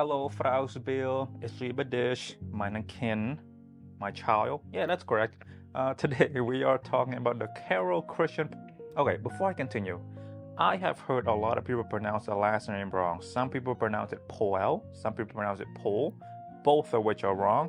Hello, Frau's Bill. It's Dish, mine kin, my child. Yeah, that's correct. Today we are talking about the Carol Christian. Okay, before I continue, I have heard a lot of people pronounce the last name wrong. Some people pronounce it Poell, some people pronounce it Poell, both of which are wrong.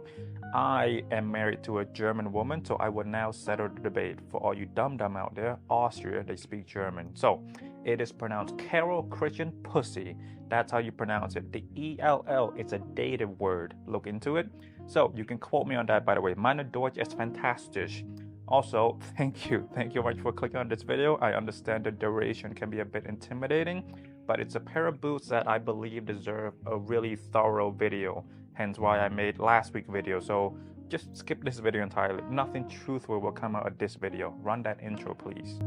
I am married to a German woman, so I will now settle the debate. For all you dumb out there, Austria, they speak German. So it is pronounced Carol Christian Pussy. That's how you pronounce it. The ELL is a dative word. Look into it. So you can quote me on that, by the way. Meine Deutsch ist fantastisch. Also, thank you very much for clicking on this video. I understand the duration can be a bit intimidating, but it's a pair of boots that I believe deserve a really thorough video, hence why I made last week's video. So just skip this video entirely. Nothing truthful will come out of this video. Run that intro, please.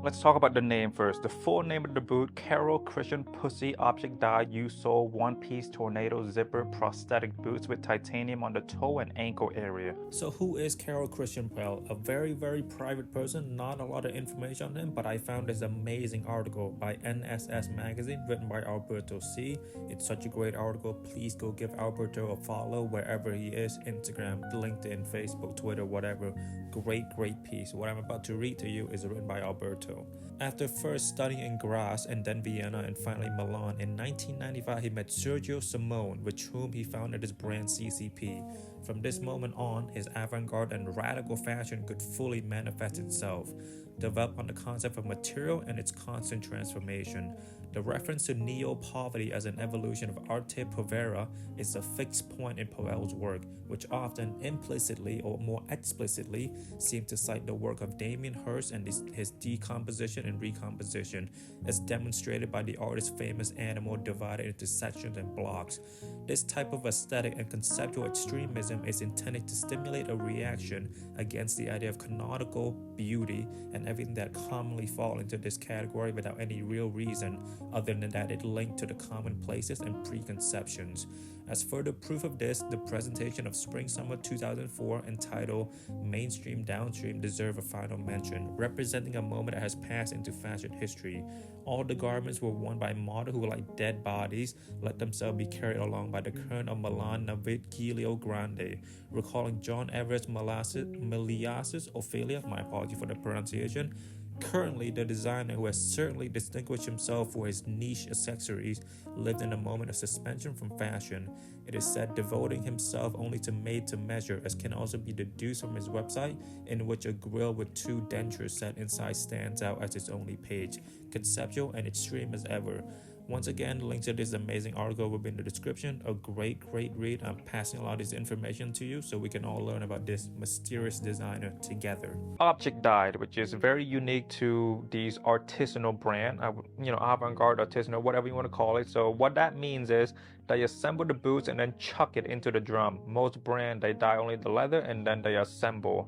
Let's talk about the name first. The full name of the boot, Carol Christian Pussy Object Dye U-Sole One-Piece Tornado Zipper Prosthetic Boots with titanium on the toe and ankle area. So who is Carol Christian Poell? A very private person, not a lot of information on him, but I found this amazing article by NSS Magazine written by Alberto C. It's such a great article. Please go give Alberto a follow wherever he is, Instagram, LinkedIn, Facebook, Twitter, whatever. Great piece. What I'm about to read to you is written by Alberto. After first studying in Graz and then Vienna and finally Milan, in 1995 he met Sergio Simone, with whom he founded his brand CCP. From this moment on, his avant-garde and radical fashion could fully manifest itself, developed on the concept of material and its constant transformation. The reference to neo-poverty as an evolution of arte povera is a fixed point in Poell's work, which often implicitly or more explicitly seem to cite the work of Damien Hirst and his decomposition and recomposition, as demonstrated by the artist's famous animal divided into sections and blocks. This type of aesthetic and conceptual extremism is intended to stimulate a reaction against the idea of canonical beauty and everything that commonly fall into this category without any real reason other than that it linked to the commonplaces and preconceptions. As further proof of this, the presentation of Spring-Summer 2004 entitled Mainstream Downstream deserve a final mention, representing a moment that has passed into fashion history. All the garments were worn by models who, like dead bodies, let themselves be carried along by the current of Milan Navid Giulio Grande, recalling John Everett Milias's Ophelia, my apology for the pronunciation. Currently, the designer, who has certainly distinguished himself for his niche accessories, lived in a moment of suspension from fashion. It is said devoting himself only to made-to-measure, as can also be deduced from his website, in which a grill with two dentures set inside stands out as its only page, conceptual and extreme as ever. Once again, links to this amazing article will be in the description. A great read. I'm passing a lot of this information to you so we can all learn about this mysterious designer together. Object dyed, which is very unique to these artisanal brand, avant-garde, artisanal, whatever you want to call it. So what that means is they assemble the boots and then chuck it into the drum. Most brand, they dye only the leather and then they assemble.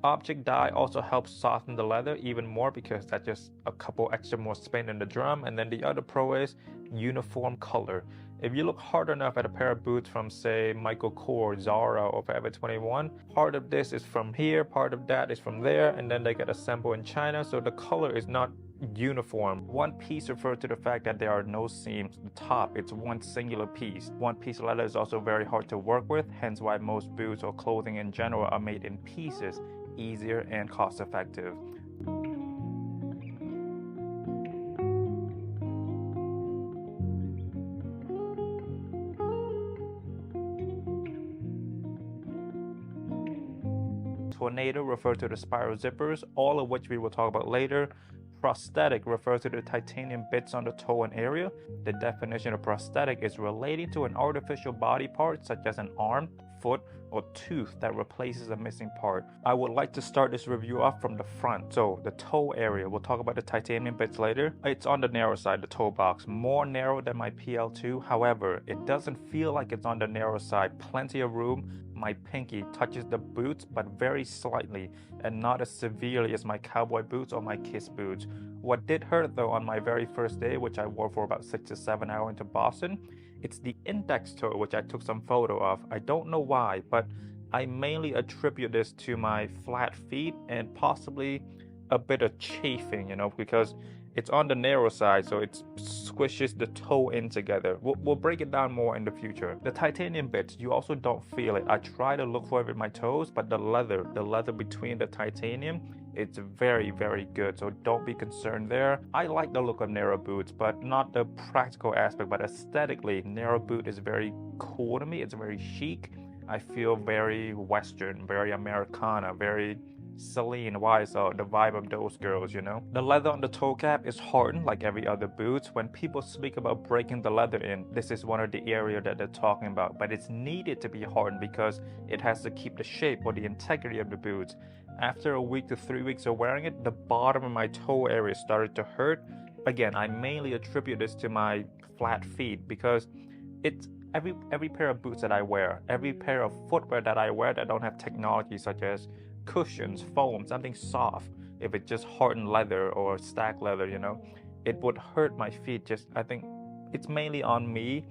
Object dye also helps soften the leather even more because that's just a couple extra more spin in the drum. And then the other pro is uniform color. If you look hard enough at a pair of boots from, say, Michael Kors, Zara, or Forever 21, part of this is from here, part of that is from there, and then they get assembled in China, so the color is not uniform. One piece refers to the fact that there are no seams. The top, it's one singular piece. One piece leather is also very hard to work with, hence why most boots or clothing in general are made in pieces, easier and cost effective. Tornado refers to the spiral zippers, all of which we will talk about later. Prosthetic refers to the titanium bits on the toe and area. The definition of prosthetic is relating to an artificial body part such as an arm, foot, or tooth that replaces a missing part. I would like to start this review off from the front. So the toe area, we'll talk about the titanium bits later. It's on the narrow side, the toe box, more narrow than my PL2. However, it doesn't feel like it's on the narrow side. Plenty of room. My pinky touches the boots, but very slightly, and not as severely as my cowboy boots or my Kiss boots. What did hurt though on my very first day, which I wore for about 6 to 7 hours into Boston, it's the index toe, which I took some photo of. I don't know why, but I mainly attribute this to my flat feet and possibly a bit of chafing, because it's on the narrow side, so it squishes the toe in together. We'll break it down more in the future. The titanium bits, you also don't feel it. I try to look for it with my toes, but the leather between the titanium, it's very, very good, so don't be concerned there. I like the look of narrow boots, but not the practical aspect, but aesthetically, narrow boot is very cool to me. It's very chic. I feel very Western, very Americana, very Celine. Why? So the vibe of those girls, The leather on the toe cap is hardened like every other boot. When people speak about breaking the leather in, this is one of the areas that they're talking about. But it's needed to be hardened because it has to keep the shape or the integrity of the boots. After a week to 3 weeks of wearing it, the bottom of my toe area started to hurt. Again, I mainly attribute this to my flat feet because it's every pair of boots that I wear, every pair of footwear that I wear that don't have technology such as cushions, foam, something soft. If it's just hardened leather or stacked leather, it would hurt my feet. I think it's mainly on me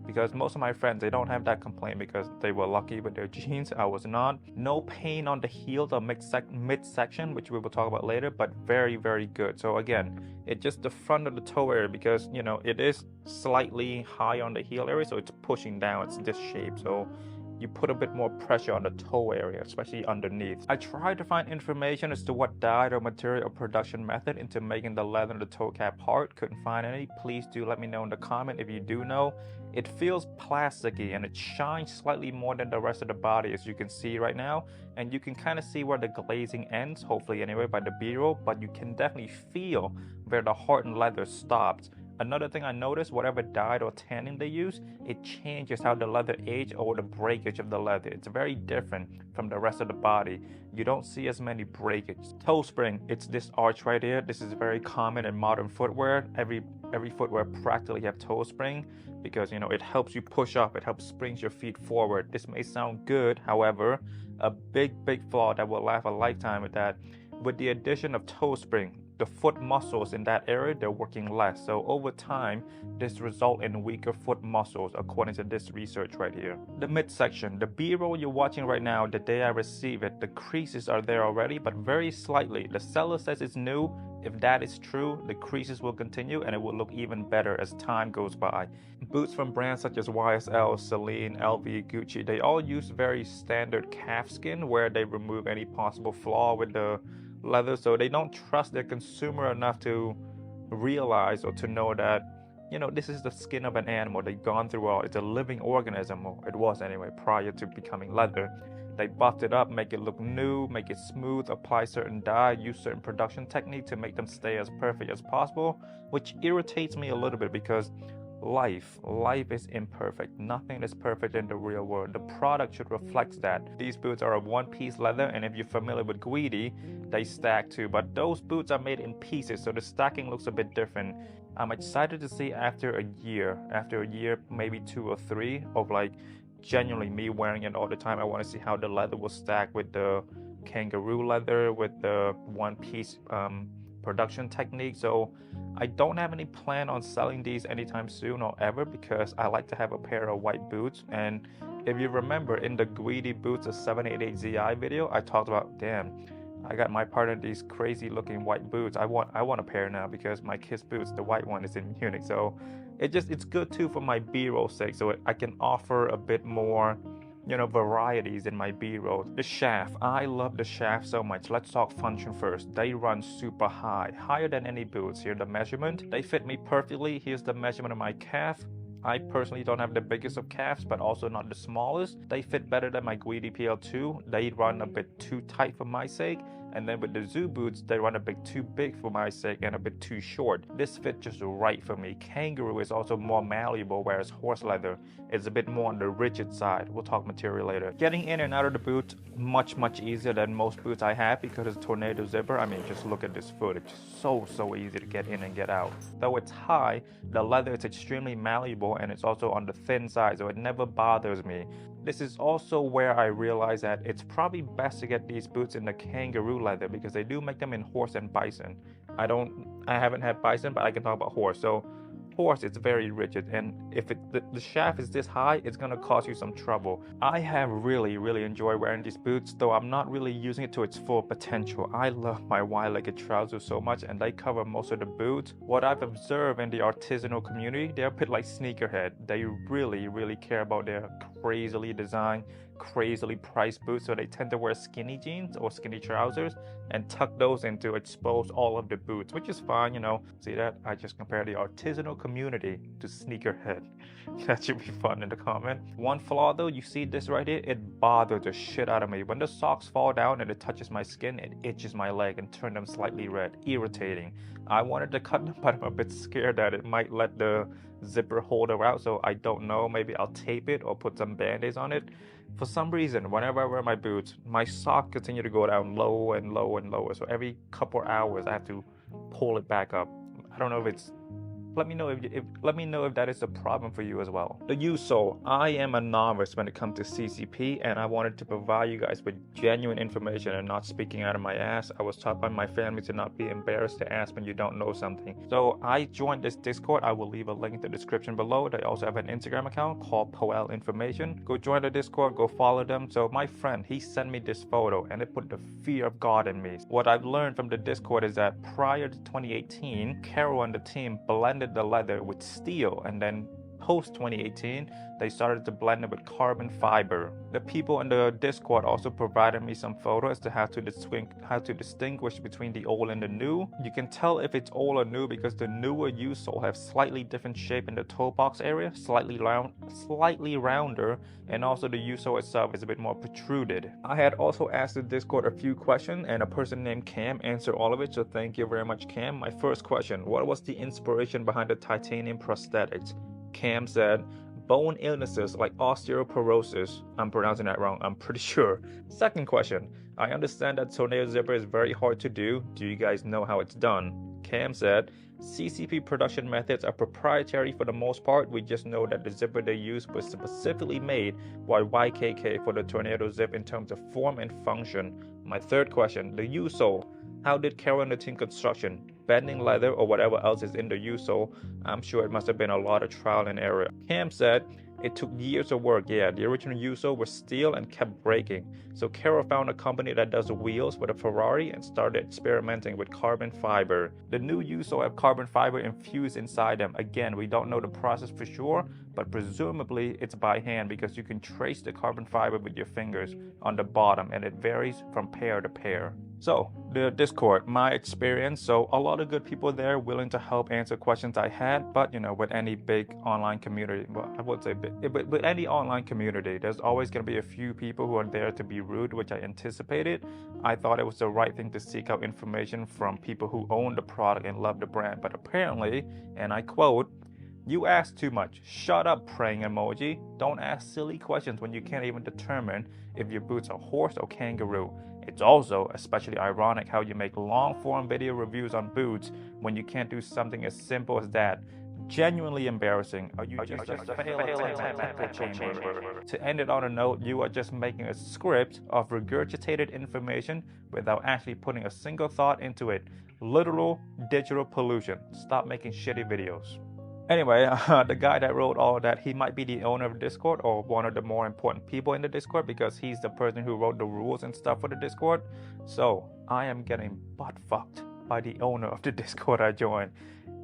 because most of my friends, they don't have that complaint because they were lucky with their jeans. I was not. No pain on the heels or midsection, which we will talk about later, but very, very good. So again, it's just the front of the toe area because, it is slightly high on the heel area, so it's pushing down. It's this shape. So you put a bit more pressure on the toe area, especially underneath. I tried to find information as to what dyed or material or production method into making the leather on the toe cap hard. Couldn't find any. Please do let me know in the comment if you do know. It feels plasticky and it shines slightly more than the rest of the body, as you can see right now. And you can kind of see where the glazing ends, hopefully anyway, by the B-roll, but you can definitely feel where the hardened leather stops. Another thing I noticed, whatever dyed or tanning they use, it changes how the leather age or the breakage of the leather. It's very different from the rest of the body. You don't see as many breakages. Toe spring, it's this arch right here. This is very common in modern footwear. Every footwear practically have toe spring because, it helps you push up. It helps springs your feet forward. This may sound good, however, a big flaw that will last a lifetime is that with the addition of toe spring, the foot muscles in that area, they're working less. So over time, this results in weaker foot muscles, according to this research right here. The midsection, the B-roll you're watching right now, the day I receive it, the creases are there already, but very slightly. The seller says it's new. If that is true, the creases will continue and it will look even better as time goes by. Boots from brands such as YSL, Celine, LV, Gucci, they all use very standard calf skin where they remove any possible flaw with the leather, so they don't trust their consumer enough to realize or to know that this is the skin of an animal. They've gone through all. It's a living organism, or it was anyway prior to becoming leather. They buffed it up, make it look new, make it smooth, apply certain dye, use certain production technique to make them stay as perfect as possible, which irritates me a little bit because life is imperfect. Nothing is perfect in the real world. The product should reflect that. These boots are a one-piece leather, and if you're familiar with byeee, they stack too, but those boots are made in pieces, so the stacking looks a bit different. I'm excited to see after a year, maybe 2 or 3 of genuinely me wearing it all the time. I want to see how the leather will stack with the kangaroo leather, with the one-piece production technique. So I don't have any plan on selling these anytime soon or ever because I like to have a pair of white boots. And if you remember in the byeee boots, a 788ZI video, I talked about, damn, I got my partner these crazy looking white boots. I want a pair now because my kids' boots, the white one, is in Munich. So it's good too for my B-roll sake, so I can offer a bit more varieties in my B-roll. The shaft, I love the shaft so much. Let's talk function first. They run super high, higher than any boots. Here the measurement, they fit me perfectly. Here's the measurement of my calf. I personally don't have the biggest of calves, but also not the smallest. They fit better than my byeee PL2. They run a bit too tight for my sake. And then with the Zoo boots, they run a bit too big for my sake and a bit too short. This fit just right for me. Kangaroo is also more malleable, whereas horse leather is a bit more on the rigid side. We'll talk material later. Getting in and out of the boot, much easier than most boots I have because it's tornado zipper. I mean, just look at this foot. It's so easy to get in and get out. Though it's high, the leather is extremely malleable and it's also on the thin side, so it never bothers me. This is also where I realized that it's probably best to get these boots in the kangaroo leather because they do make them in horse and bison. I haven't had bison, but I can talk about horse. So course it's very rigid, and if the shaft is this high, it's gonna cause you some trouble. I have really enjoyed wearing these boots, though I'm not really using it to its full potential. I love my wide-legged trousers so much, and they cover most of the boots. What I've observed in the artisanal community, they're a bit like sneakerhead. They really care about their crazily designed, crazily priced boots, so they tend to wear skinny jeans or skinny trousers and tuck those in to expose all of the boots, which is fine, you know. See that? I just compared the artisanal community to sneakerhead. That should be fun in the comment. One flaw though, you see this right here? It bothers the shit out of me. When the socks fall down and it touches my skin, it itches my leg and turns them slightly red. Irritating. I wanted to cut them, but I'm a bit scared that it might let the zipper holder out, so I don't know. Maybe I'll tape it or put some band-aids on it. For some reason, whenever I wear my boots, my sock continue to go down lower and lower. So every couple hours, I have to pull it back up. I don't know if it's. Let me know if that is a problem for you as well. The USole. I am a novice when it comes to CCP, and I wanted to provide you guys with genuine information and not speaking out of my ass. I was taught by my family to not be embarrassed to ask when you don't know something. So I joined this Discord. I will leave a link in the description below. They also have an Instagram account called Poell Information. Go join the Discord, go follow them. So my friend, he sent me this photo and it put the fear of God in me. What I've learned from the Discord is that prior to 2018, Carol and the team blended the leather with steel, and then post 2018 they started to blend it with carbon fiber. The people in the Discord also provided me some photos as to how to distinguish between the old and the new. You can tell if it's old or new because the newer USole have slightly different shape in the toe box area, slightly rounder, and also the USole itself is a bit more protruded. I had also asked the Discord a few questions, and a person named Cam answered all of it, so thank you very much, Cam. My first question: what was the inspiration behind the titanium prosthetics? Cam said, bone illnesses like osteoporosis. I'm pronouncing that wrong, I'm pretty sure. Second question: I understand that tornado zipper is very hard to do. Do you guys know how it's done? Cam said, CCP production methods are proprietary for the most part. We just know that the zipper they used was specifically made by YKK for the tornado zip in terms of form and function. My third question: the USole. How did Carol and the team construction? Bending leather or whatever else is in the USole? I'm sure it must have been a lot of trial and error. Cam said, it took years of work. Yeah, the original USole was steel and kept breaking. So Carol found a company that does wheels with a Ferrari and started experimenting with carbon fiber. The new USole have carbon fiber infused inside them. Again, we don't know the process for sure, but presumably it's by hand because you can trace the carbon fiber with your fingers on the bottom, and it varies from pair to pair. So, the Discord, my experience. So, a lot of good people there willing to help answer questions I had, but you know, with any big online community, well, I would say big, but with any online community, there's always going to be a few people who are there to be rude, which I anticipated. I thought it was the right thing to seek out information from people who own the product and love the brand, but apparently, and I quote, you ask too much. Shut up, praying emoji. Don't ask silly questions when you can't even determine if your boots are horse or kangaroo. It's also especially ironic how you make long-form video reviews on boots when you can't do something as simple as that. Genuinely embarrassing. Are you just a failed attempt chamber? To end it on a note, you are just making a script of regurgitated information without actually putting a single thought into it. Literal digital pollution. Stop making shitty videos. Anyway, the guy that wrote all that, he might be the owner of Discord or one of the more important people in the Discord because he's the person who wrote the rules and stuff for the Discord. So I am getting butt fucked by the owner of the Discord I joined.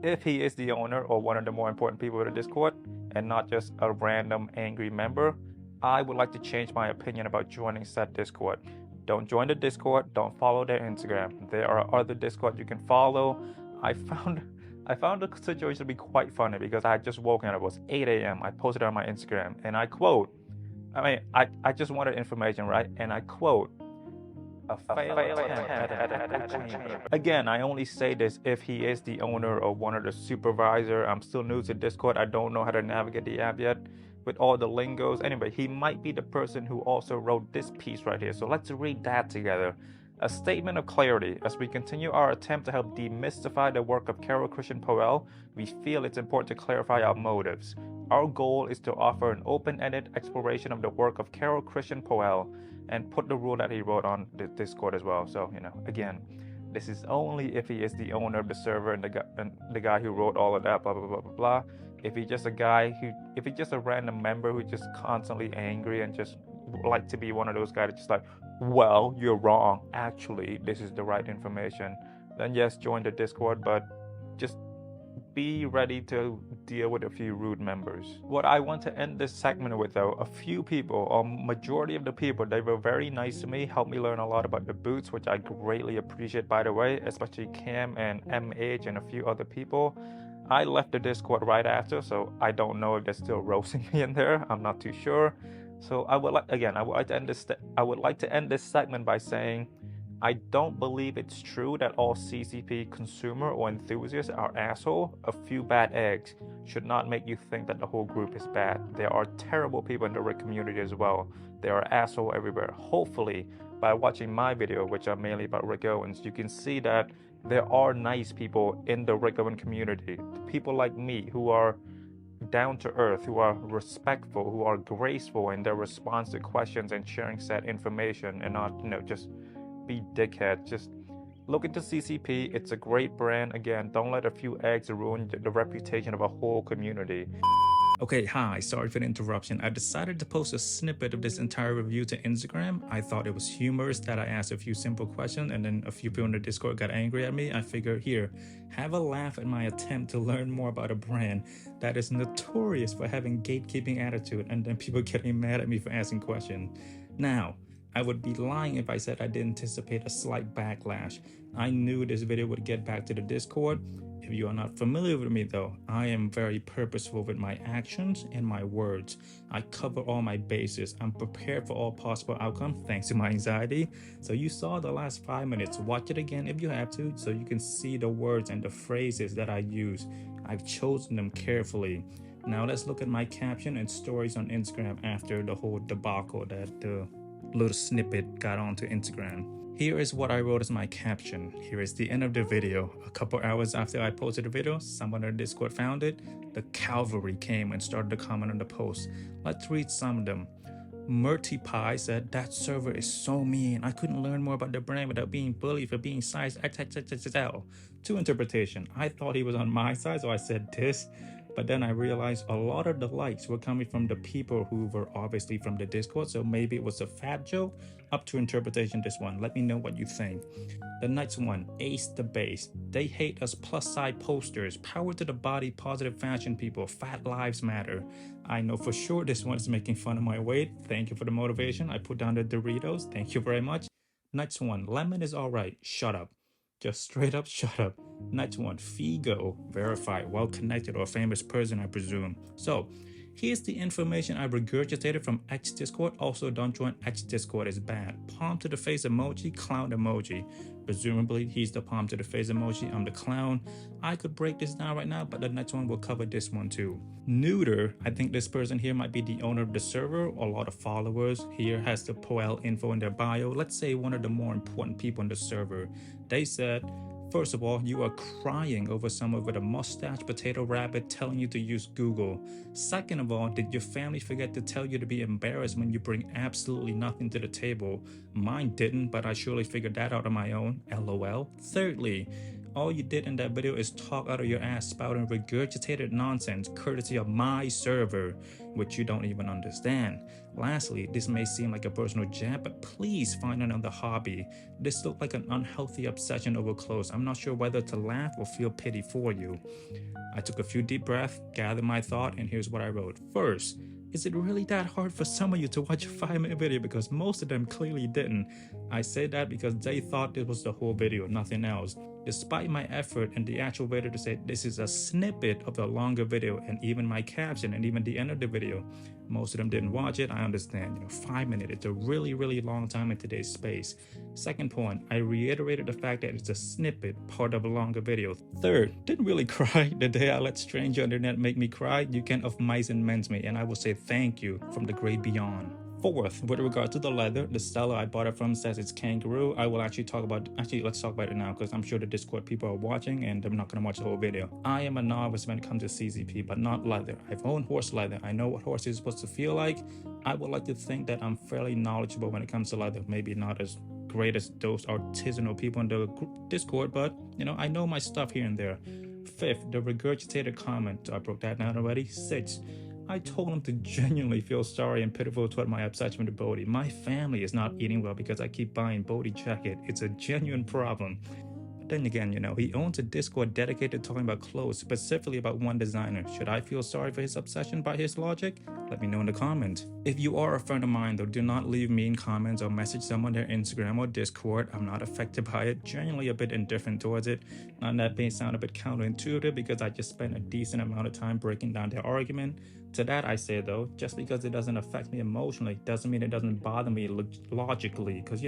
If he is the owner or one of the more important people of the Discord and not just a random angry member, I would like to change my opinion about joining said Discord. Don't join the Discord, don't follow their Instagram. There are other Discord you can follow. I found the situation to be quite funny because I had just woken up. It was 8 a.m. I posted it on my Instagram and I quote, I just wanted information, right? And I quote, a failed attempt at echo chamber. Again, I only say this if he is the owner or one of the supervisor. I'm still new to Discord. I don't know how to navigate the app yet with all the lingos. Anyway, he might be the person who also wrote this piece right here. So let's read that together. A statement of clarity. As we continue our attempt to help demystify the work of Carol Christian Poell, we feel it's important to clarify our motives. Our goal is to offer an open-ended exploration of the work of Carol Christian Poell and put the rule that he wrote on the Discord as well. So, again, This is only if he is the owner of the server and the guy who wrote all of that, blah blah blah blah blah. If he's just a random member who's just constantly angry and just like to be one of those guys that's just like, well, you're wrong. Actually, this is the right information. Then yes, join the Discord, but just be ready to deal with a few rude members. What I want to end this segment with though, a few people, or majority of the people, they were very nice to me, helped me learn a lot about the boots, which I greatly appreciate by the way, especially Cam and MH and a few other people. I left the Discord right after, so I don't know if they're still roasting me in there. I'm not too sure. So I would like to end this segment by saying I don't believe it's true that all CCP consumer or enthusiasts are asshole. A few bad eggs should not make you think that the whole group is bad. There are terrible people in the Rick community as well. There are assholes everywhere. Hopefully, by watching my video, which are mainly about Rick Owens, you can see that there are nice people in the Rick Owens community. People like me who are down to earth, who are respectful, who are graceful in their response to questions and sharing said information, and not, just be dickhead. Just look into CCP. It's a great brand. Again, don't let a few eggs ruin the reputation of a whole community. Okay, hi, sorry for the interruption. I decided to post a snippet of this entire review to Instagram. I thought it was humorous that I asked a few simple questions and then a few people in the Discord got angry at me. I figured, here, have a laugh at my attempt to learn more about a brand that is notorious for having gatekeeping attitude and then people getting mad at me for asking questions. Now, I would be lying if I said I didn't anticipate a slight backlash. I knew this video would get back to the Discord. If you are not familiar with me though, I am very purposeful with my actions and my words. I cover all my bases. I'm prepared for all possible outcomes thanks to my anxiety. So you saw the last 5 minutes. Watch it again if you have to so you can see the words and the phrases that I use. I've chosen them carefully. Now let's look at my caption and stories on Instagram after the whole debacle that the little snippet got onto Instagram. Here is what I wrote as my caption. Here is the end of the video. A couple hours after I posted the video, someone on Discord found it. The cavalry came and started to comment on the post. Let's read some of them. Murty Pie said, that server is so mean. I couldn't learn more about the brand without being bullied for being size XXXXL. To interpretation, I thought he was on my side, so I said this. But then I realized a lot of the likes were coming from the people who were obviously from the Discord, so maybe it was a fat joke. Up to interpretation, this one. Let me know what you think. The next one, Ace the Base. They hate us plus side posters. Power to the body, positive fashion people. Fat lives matter. I know for sure this one is making fun of my weight. Thank you for the motivation. I put down the Doritos. Thank you very much. Next one, Lemon is alright. Shut up. Just straight up shut up. Next one, Figo, verified, well connected or famous person, I presume. So here's the information I regurgitated from X Discord. Also, don't join X Discord, is bad. Palm to the face emoji, clown emoji. Presumably he's the palm to the face emoji, I'm the clown. I could break this down right now, but the next one will cover this one too. Neuter, I think this person here might be the owner of the server, a lot of followers. Here has the Poell info in their bio. Let's say one of the more important people in the server. They said, first of all, you are crying over someone with a mustache potato rabbit telling you to use Google. Second of all, did your family forget to tell you to be embarrassed when you bring absolutely nothing to the table? Mine didn't, but I surely figured that out on my own. LOL. Thirdly, all you did in that video is talk out of your ass spouting regurgitated nonsense courtesy of my server, which you don't even understand. Lastly, this may seem like a personal jab, but please find another hobby. This looked like an unhealthy obsession over clothes. I'm not sure whether to laugh or feel pity for you. I took a few deep breaths, gathered my thought, and here's what I wrote. First, is it really that hard for some of you to watch a 5-minute video? Because most of them clearly didn't. I say that because they thought this was the whole video, nothing else. Despite my effort and the actual video to say this is a snippet of the longer video and even my caption and even the end of the video, most of them didn't watch it. I understand, 5 minutes, it's a really, really long time in today's space. Second point, I reiterated the fact that it's a snippet, part of a longer video. Third, didn't really cry the day I let stranger on the internet make me cry. You can of mice and men's me, and I will say thank you from the great beyond. Fourth, with regard to the leather, the seller I bought it from says it's Kangaroo. I will let's talk about it now because I'm sure the Discord people are watching and they're not going to watch the whole video. I am a novice when it comes to CCP, but not leather. I've owned horse leather. I know what horse is supposed to feel like. I would like to think that I'm fairly knowledgeable when it comes to leather. Maybe not as greatest those artisanal people in the Discord, but I know my stuff here and there. 5th, the regurgitated comment. I broke that down already. 6th, I told him to genuinely feel sorry and pitiful toward my obsession with byeee. My family is not eating well because I keep buying byeee jacket. It's a genuine problem. Then again, he owns a Discord dedicated to talking about clothes, specifically about one designer. Should I feel sorry for his obsession by his logic? Let me know in the comments. If you are a friend of mine, though, do not leave mean comments or message someone their Instagram or Discord. I'm not affected by it, genuinely a bit indifferent towards it. And that may sound a bit counterintuitive because I just spent a decent amount of time breaking down their argument. To that I say though, just because it doesn't affect me emotionally doesn't mean it doesn't bother me logically, because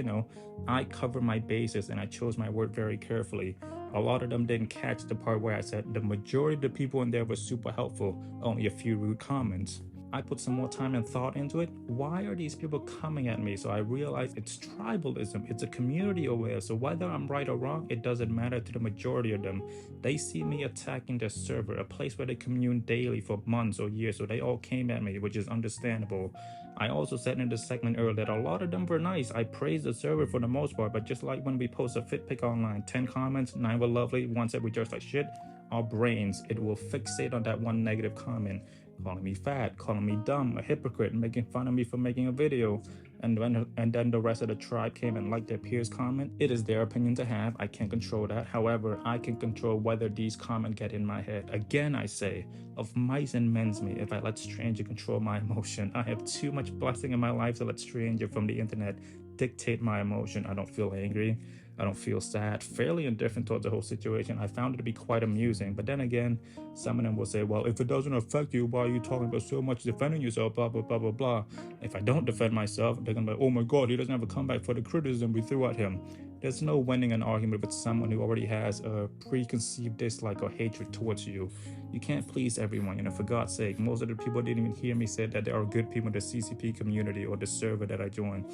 I cover my bases and I chose my word very carefully. A lot of them didn't catch the part where I said the majority of the people in there were super helpful, only a few rude comments. I put some more time and thought into it. Why are these people coming at me? So I realized it's tribalism. It's a community over there. So whether I'm right or wrong, it doesn't matter to the majority of them. They see me attacking their server, a place where they commune daily for months or years. So they all came at me, which is understandable. I also said in the segment earlier that a lot of them were nice. I praised the server for the most part, but just like when we post a fit pic online, 10 comments, 9 were lovely, 1 said we dressed like shit. Our brains, it will fixate on that one negative comment. Calling me fat, calling me dumb, a hypocrite, making fun of me for making a video. And then the rest of the tribe came and liked their peers' comment. It is their opinion to have. I can't control that. However, I can control whether these comments get in my head. Again, I say, of mice and men's me, if I let stranger control my emotion. I have too much blessing in my life to let stranger from the internet dictate my emotion. I don't feel angry. I don't feel sad, fairly indifferent towards the whole situation. I found it to be quite amusing. But then again, some of them will say, well, if it doesn't affect you, why are you talking about so much defending yourself, blah, blah, blah, blah, blah. If I don't defend myself, they're going to be like, oh my God, he doesn't have a comeback for the criticism we threw at him. There's no winning an argument with someone who already has a preconceived dislike or hatred towards you. You can't please everyone, for God's sake. Most of the people didn't even hear me say that there are good people in the CCP community or the server that I joined.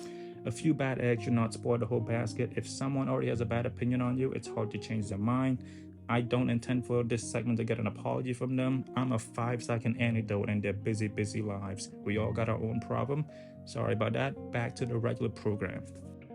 A few bad eggs should not spoil the whole basket. If someone already has a bad opinion on you, it's hard to change their mind. I don't intend for this segment to get an apology from them. I'm a 5-second anecdote in their busy, busy lives. We all got our own problem. Sorry about that. Back to the regular program.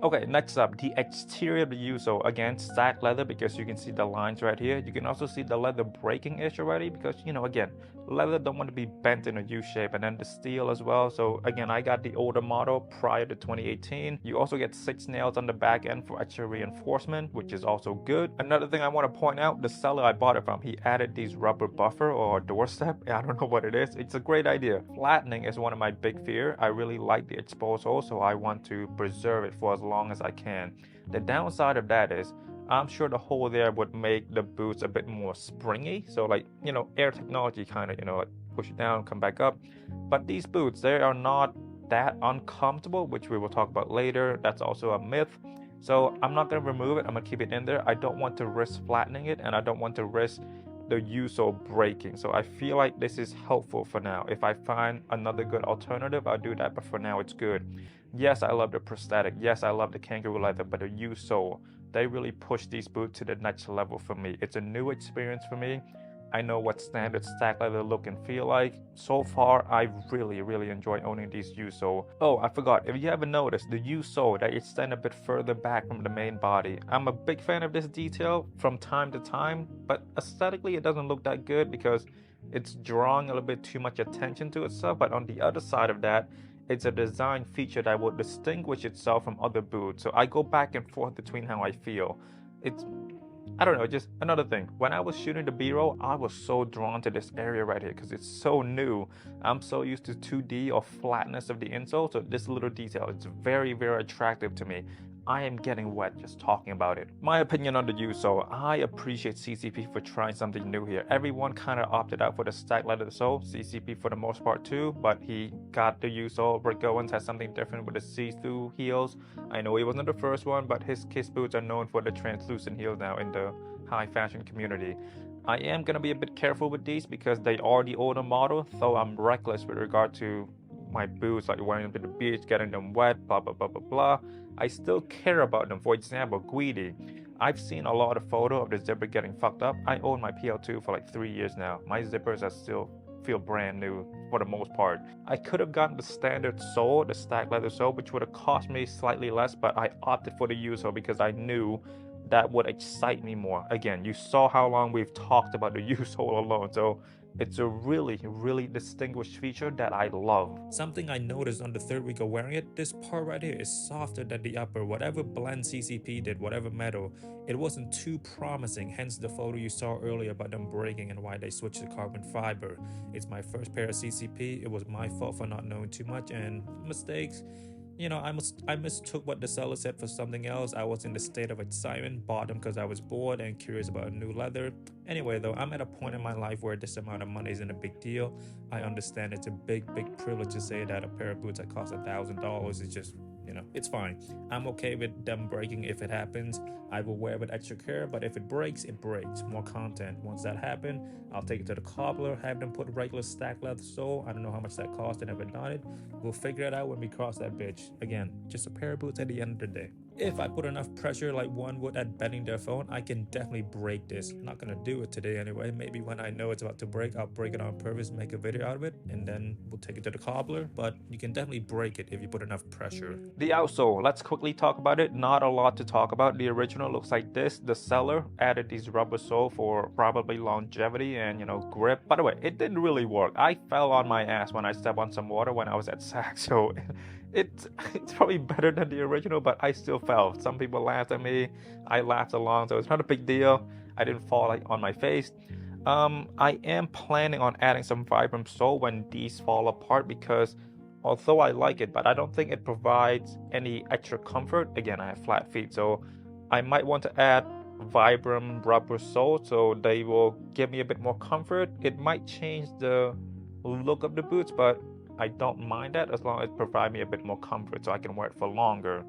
Okay, next up, the exterior of the Yuso. Again, stacked leather because you can see the lines right here. You can also see the leather breaking itch already because, again, leather don't want to be bent in a U shape, and then the steel as well. So again, I got the older model prior to 2018. You also get 6 nails on the back end for extra reinforcement, which is also good. Another thing I want to point out, the seller I bought it from, he added these rubber buffer or doorstep. I don't know what it is. It's a great idea. Flattening is one of my big fears. I really like the exposed hole, so I want to preserve it for as long as I can. The downside of that is I'm sure the hole there would make the boots a bit more springy, so like air technology kind of like push it down, come back up. But these boots, they are not that uncomfortable, which we will talk about later. That's also a myth. So I'm not going to remove it. I'm going to keep it in there. I don't want to risk flattening it, and I don't want to risk the Yuso breaking. So I feel like this is helpful for now. If I find another good alternative, I'll do that, but for now it's good. Yes, I love the prosthetic. Yes, I love the Kangaroo leather, but the Yuso, they really push these boots to the next level for me. It's a new experience for me. I know what standard stack leather look and feel like. So far, I really, really enjoy owning these Yuso. Oh, I forgot, if you haven't noticed, the Yuso, they extend a bit further back from the main body. I'm a big fan of this detail from time to time, but aesthetically it doesn't look that good because it's drawing a little bit too much attention to itself. But on the other side of that, it's a design feature that will distinguish itself from other boots. So I go back and forth between how I feel. I don't know, just another thing. When I was shooting the B-roll, I was so drawn to this area right here because it's so new. I'm so used to 2D or flatness of the insole, so this little detail, it's very, very attractive to me. I am getting wet just talking about it. My opinion on the Yuso, I appreciate CCP for trying something new here. Everyone kind of opted out for the stack leather sole, CCP for the most part too, but he got the Yuso. Rick Owens has something different with the see-through heels. I know he wasn't the first one, but his Kiss boots are known for the translucent heels now in the high fashion community. I am going to be a bit careful with these because they are the older model, though I'm reckless with regard to my boots, like wearing them to the beach, getting them wet, blah, blah, blah, blah, blah. I still care about them. For example, Guidi. I've seen a lot of photo of the zipper getting fucked up. I own my PL2 for like 3 years now. My zippers are still feel brand new for the most part. I could have gotten the standard sole, the stack leather sole, which would have cost me slightly less, but I opted for the U-sole because I knew that would excite me more. Again, you saw how long we've talked about the U-sole alone, so it's a really, really distinguished feature that I love. Something I noticed on the third week of wearing it, this part right here is softer than the upper. Whatever blend CCP did, whatever metal, it wasn't too promising, hence the photo you saw earlier about them breaking and why they switched to carbon fiber. It's my first pair of CCP, it was my fault for not knowing too much, and mistakes. I mistook what the seller said for something else. I was in the state of excitement, bought them because I was bored and curious about a new leather. Anyway, though, I'm at a point in my life where this amount of money isn't a big deal. I understand it's a big privilege to say that a pair of boots that cost $1,000 is just, it's fine. I'm okay with them breaking if it happens. I will wear with extra care, but if it breaks, it breaks. More content. Once that happens, I'll take it to the cobbler, have them put regular stack leather sole. I don't know how much that cost, I never done it. We'll figure it out when we cross that bitch. Again, just a pair of boots at the end of the day. If I put enough pressure like one would at bending their phone, I can definitely break this. I'm not gonna do it today anyway. Maybe when I know it's about to break, I'll break it on purpose, make a video out of it, and then we'll take it to the cobbler. But you can definitely break it if you put enough pressure. The outsole, let's quickly talk about it. Not a lot to talk about. The original looks like this. The seller added these rubber sole for probably longevity and grip. By the way, it didn't really work. I fell on my ass when I stepped on some water when I was at Saks, so it's probably better than the original, but I still fell. Some people laughed at me. I laughed along, so it's not a big deal. I didn't fall on my face. I am planning on adding some Vibram sole when these fall apart because although I like it, but I don't think it provides any extra comfort. Again, I have flat feet, so I might want to add Vibram rubber sole so they will give me a bit more comfort. It might change the look of the boots, but I don't mind that as long as it provides me a bit more comfort so I can wear it for longer.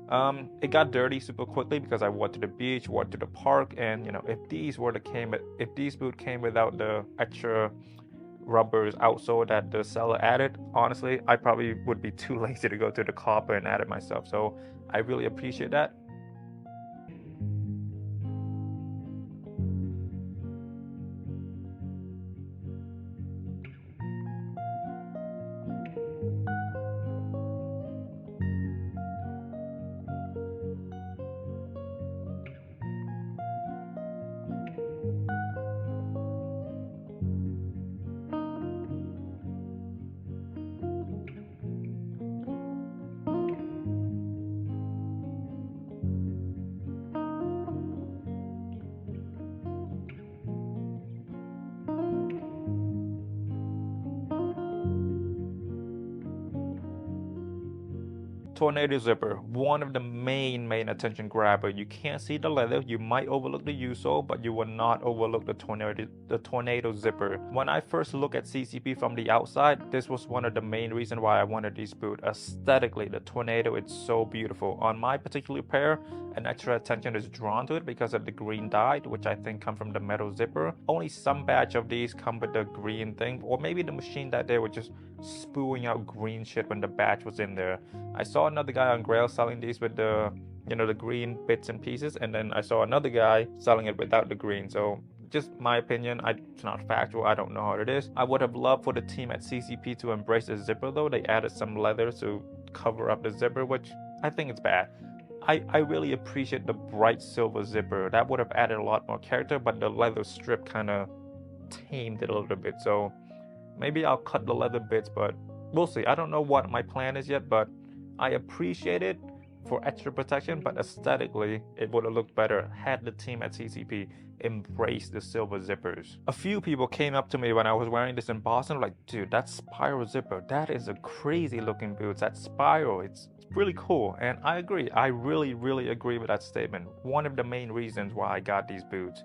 It got dirty super quickly because I wore to the beach, wore to the park, and if these boots came without the extra rubbers outsole that the seller added, honestly, I probably would be too lazy to go to the cobbler and add it myself. So I really appreciate that. Tornado zipper, one of the main attention grabber. You can't see the leather. You might overlook the U-sole, but you will not overlook the tornado zipper. When I first looked at CCP from the outside, this was one of the main reasons why I wanted these boots. Aesthetically, the tornado is so beautiful. On my particular pair, an extra attention is drawn to it because of the green dye, which I think come from the metal zipper. Only some batch of these come with the green thing, or maybe the machine that day was just spewing out green shit when the batch was in there. I saw another guy on Grail selling these with the the green bits and pieces, and then I saw another guy selling it without the green. So just my opinion, it's not factual, I don't know how it is. I would have loved for the team at CCP to embrace the zipper though. They added some leather to cover up the zipper, which I think it's bad. I really appreciate the bright silver zipper. That would have added a lot more character, but the leather strip kind of tamed it a little bit. So maybe I'll cut the leather bits, but we'll see. I don't know what my plan is yet, but I appreciate it for extra protection, but aesthetically, it would have looked better had the team at CCP embraced the silver zippers. A few people came up to me when I was wearing this in Boston, like, dude, that spiral zipper, that is a crazy looking boot. That spiral, it's really cool. And I agree. I really agree with that statement. One of the main reasons why I got these boots.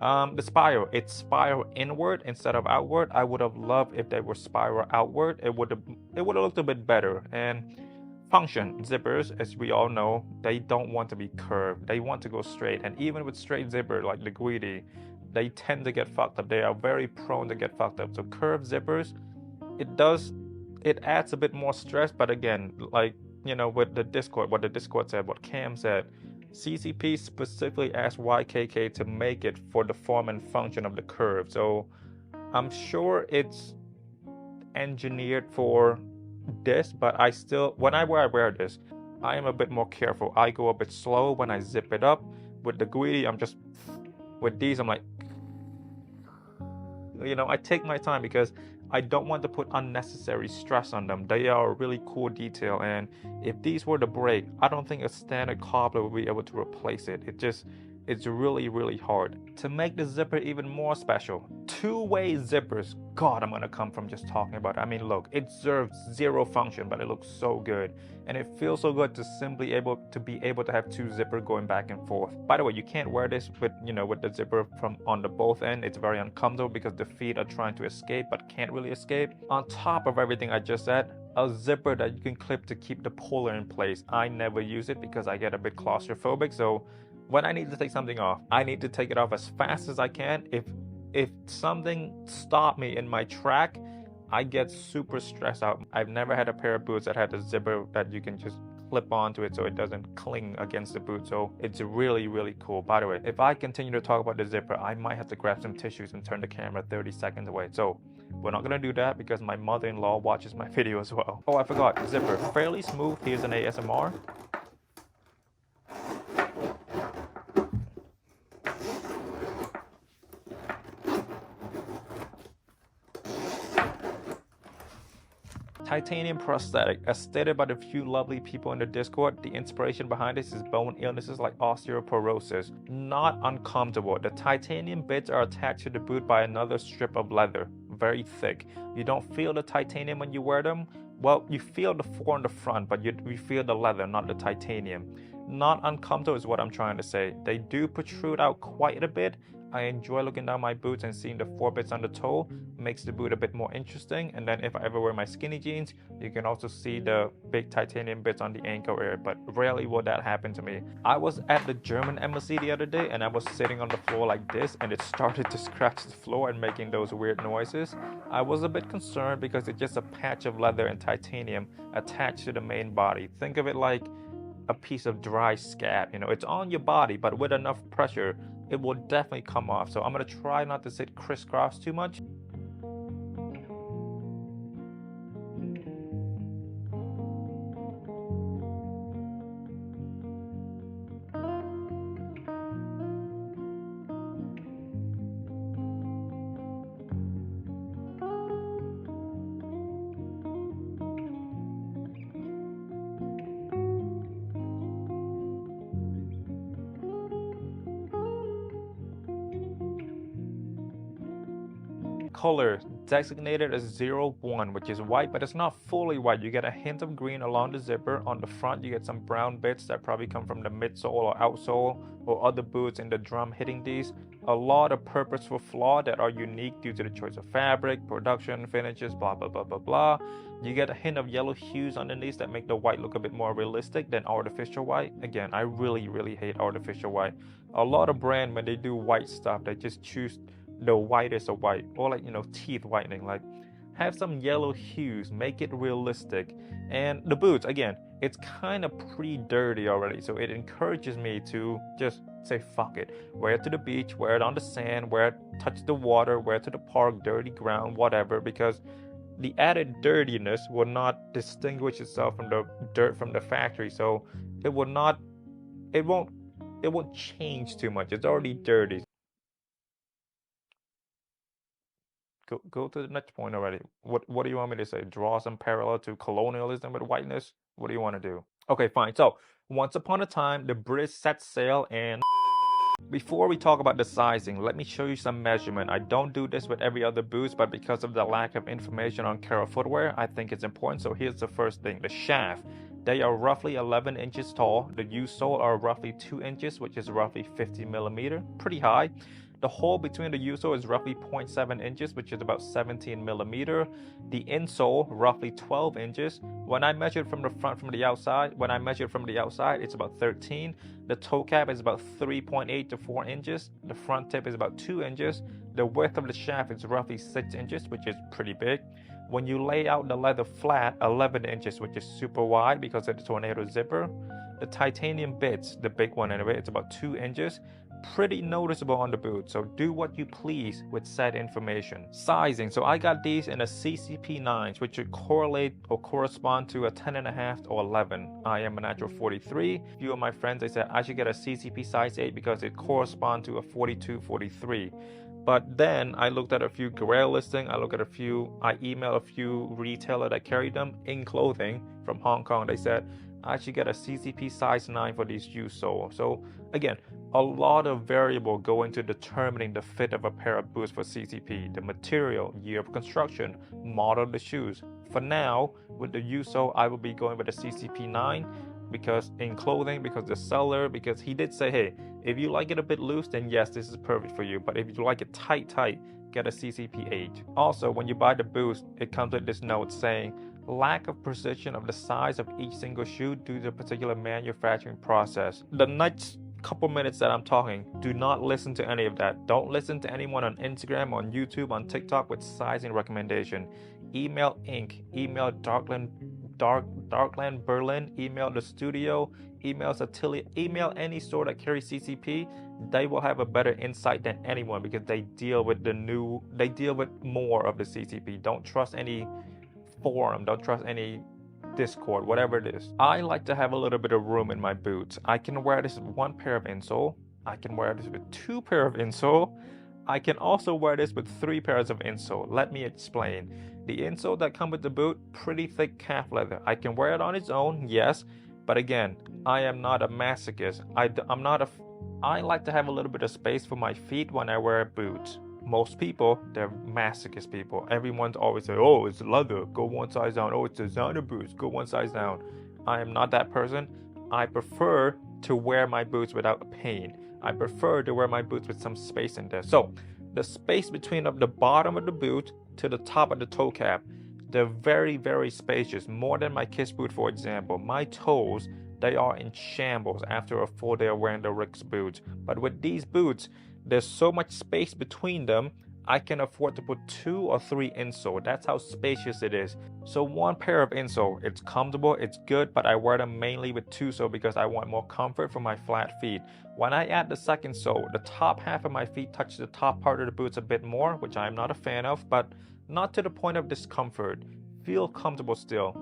The spiral, it's spiral inward instead of outward. I would have loved if they were spiral outward. It would have looked a bit better. And function, zippers, as we all know, they don't want to be curved. They want to go straight. And even with straight zipper like the Guidi, they tend to get fucked up. They are very prone to get fucked up. So curved zippers, it adds a bit more stress. But again, like, with the Discord, what the Discord said, what Cam said, CCP specifically asked YKK to make it for the form and function of the curve. So I'm sure it's engineered for this, but I still, when I wear this, I am a bit more careful. I go a bit slow when I zip it up. With the Guidi, I'm just, with these, I'm like, I take my time because I don't want to put unnecessary stress on them. They are a really cool detail, and if these were to break, I don't think a standard cobbler will be able to replace it. It's really, really hard. To make the zipper even more special, two-way zippers. God, I'm gonna come from just talking about it. I mean, look, it serves zero function, but it looks so good. And it feels so good to simply be able to have two zipper going back and forth. By the way, you can't wear this with the zipper from on the both end. It's very uncomfortable because the feet are trying to escape but can't really escape. On top of everything I just said, a zipper that you can clip to keep the puller in place. I never use it because I get a bit claustrophobic, so when I need to take something off, I need to take it off as fast as I can. If something stopped me in my track, I get super stressed out. I've never had a pair of boots that had a zipper that you can just clip onto it so it doesn't cling against the boot. So it's really, really cool. By the way, if I continue to talk about the zipper, I might have to grab some tissues and turn the camera 30 seconds away. So we're not gonna do that because my mother-in-law watches my video as well. Oh, I forgot, zipper, fairly smooth. Here's an ASMR. Titanium prosthetic. As stated by the few lovely people in the Discord, the inspiration behind this is bone illnesses like osteoporosis. Not uncomfortable. The titanium bits are attached to the boot by another strip of leather, very thick. You don't feel the titanium when you wear them. Well, you feel the four in the front, but you feel the leather, not the titanium. Not uncomfortable is what I'm trying to say. They do protrude out quite a bit. I enjoy looking down my boots and seeing the four bits on the toe. Makes the boot a bit more interesting. And then if I ever wear my skinny jeans, you can also see the big titanium bits on the ankle area, but rarely will that happen to me. I was at the German embassy the other day and I was sitting on the floor like this and it started to scratch the floor and making those weird noises. I was a bit concerned because it's just a patch of leather and titanium attached to the main body. Think of it like a piece of dry scab. It's on your body, but with enough pressure, it will definitely come off. So I'm gonna try not to sit crisscross too much. Color designated as 01, which is white, but it's not fully white. You get a hint of green along the zipper. On the front, you get some brown bits that probably come from the midsole or outsole or other boots in the drum hitting these. A lot of purposeful flaw that are unique due to the choice of fabric, production, finishes, blah, blah, blah, blah, blah. You get a hint of yellow hues underneath that make the white look a bit more realistic than artificial white. Again, I really, really hate artificial white. A lot of brands, when they do white stuff, they just choose the whitest of white, or like teeth whitening. Like, have some yellow hues, make it realistic. And the boots, again, it's kind of pretty dirty already, so it encourages me to just say fuck it, wear it to the beach, wear it on the sand, wear it, touch the water, wear it to the park, dirty ground, whatever, because the added dirtiness will not distinguish itself from the dirt from the factory, so it won't change too much. It's already dirty. Go to the next point already. What do you want me to say? Draw some parallel to colonialism with whiteness? What do you want to do? Okay, fine. So, once upon a time, the British set sail and... Before we talk about the sizing, let me show you some measurement. I don't do this with every other boots, but because of the lack of information on Kangaroo footwear, I think it's important. So here's the first thing, the shaft. They are roughly 11 inches tall. The U-sole are roughly 2 inches, which is roughly 50 millimeter, pretty high. The hole between the U-sole is roughly 0.7 inches, which is about 17 millimeter. The insole, roughly 12 inches. When I measured from the front from the outside, it's about 13. The toe cap is about 3.8 to 4 inches. The front tip is about 2 inches. The width of the shaft is roughly 6 inches, which is pretty big. When you lay out the leather flat, 11 inches, which is super wide because of the tornado zipper. The titanium bits, the big one anyway, it's about 2 inches. pretty noticeable on the boot, so do what you please with said information. Sizing, so I got these in a CCP 9s, which would correlate or correspond to a 10.5 or 11. I am a natural 43. A few of my friends, they said I should get a CCP size 8 because it corresponds to a 42, 43. But then I looked at a few Grail listings, I emailed a few retailers that carry them in clothing from Hong Kong. They said I should get a CCP size 9 for these shoes soles. So again, a lot of variable go into determining the fit of a pair of boots for CCP, the material, year of construction, model of the shoes. For now, with the USO, I will be going with a CCP 9 because in clothing, because the seller, because he did say, hey, if you like it a bit loose, then yes, this is perfect for you. But if you like it tight, get a CCP 8. Also, when you buy the boots, it comes with this note saying, lack of precision of the size of each single shoe due to the particular manufacturing process. The next couple minutes that I'm talking, do not listen to any of that. Don't listen to anyone on Instagram, on YouTube, on TikTok with sizing recommendation. Email Inc., email Darkland Berlin, email the studio, email Satilia, email any store that carries CCP. They will have a better insight than anyone because they deal with more of the CCP. Don't trust any forum, don't trust any Discord, whatever it is. I like to have a little bit of room in my boots. I can wear this with one pair of insole. I can wear this with two pair of insole. I can also wear this with 3 pairs of insole. Let me explain. The insole that comes with the boot, pretty thick calf leather. I can wear it on its own, yes, but again, I am not a masochist. I like to have a little bit of space for my feet when I wear boots. Most people, they're masochist people. Everyone's always say, oh, it's leather, go one size down. Oh, it's designer boots, go one size down. I am not that person. I prefer to wear my boots without pain. I prefer to wear my boots with some space in there. So the space between the bottom of the boot to the top of the toe cap, they're very, very spacious. More than my Kiss boot, for example. My toes, they are in shambles after a full day of wearing the Rick's boots. But with these boots, there's so much space between them, I can afford to put 2 or 3 insole. That's how spacious it is. So one pair of insole, it's comfortable, it's good, but I wear them mainly with 2 sole because I want more comfort for my flat feet. When I add the second sole, the top half of my feet touch the top part of the boots a bit more, which I'm not a fan of, but not to the point of discomfort. Feel comfortable still.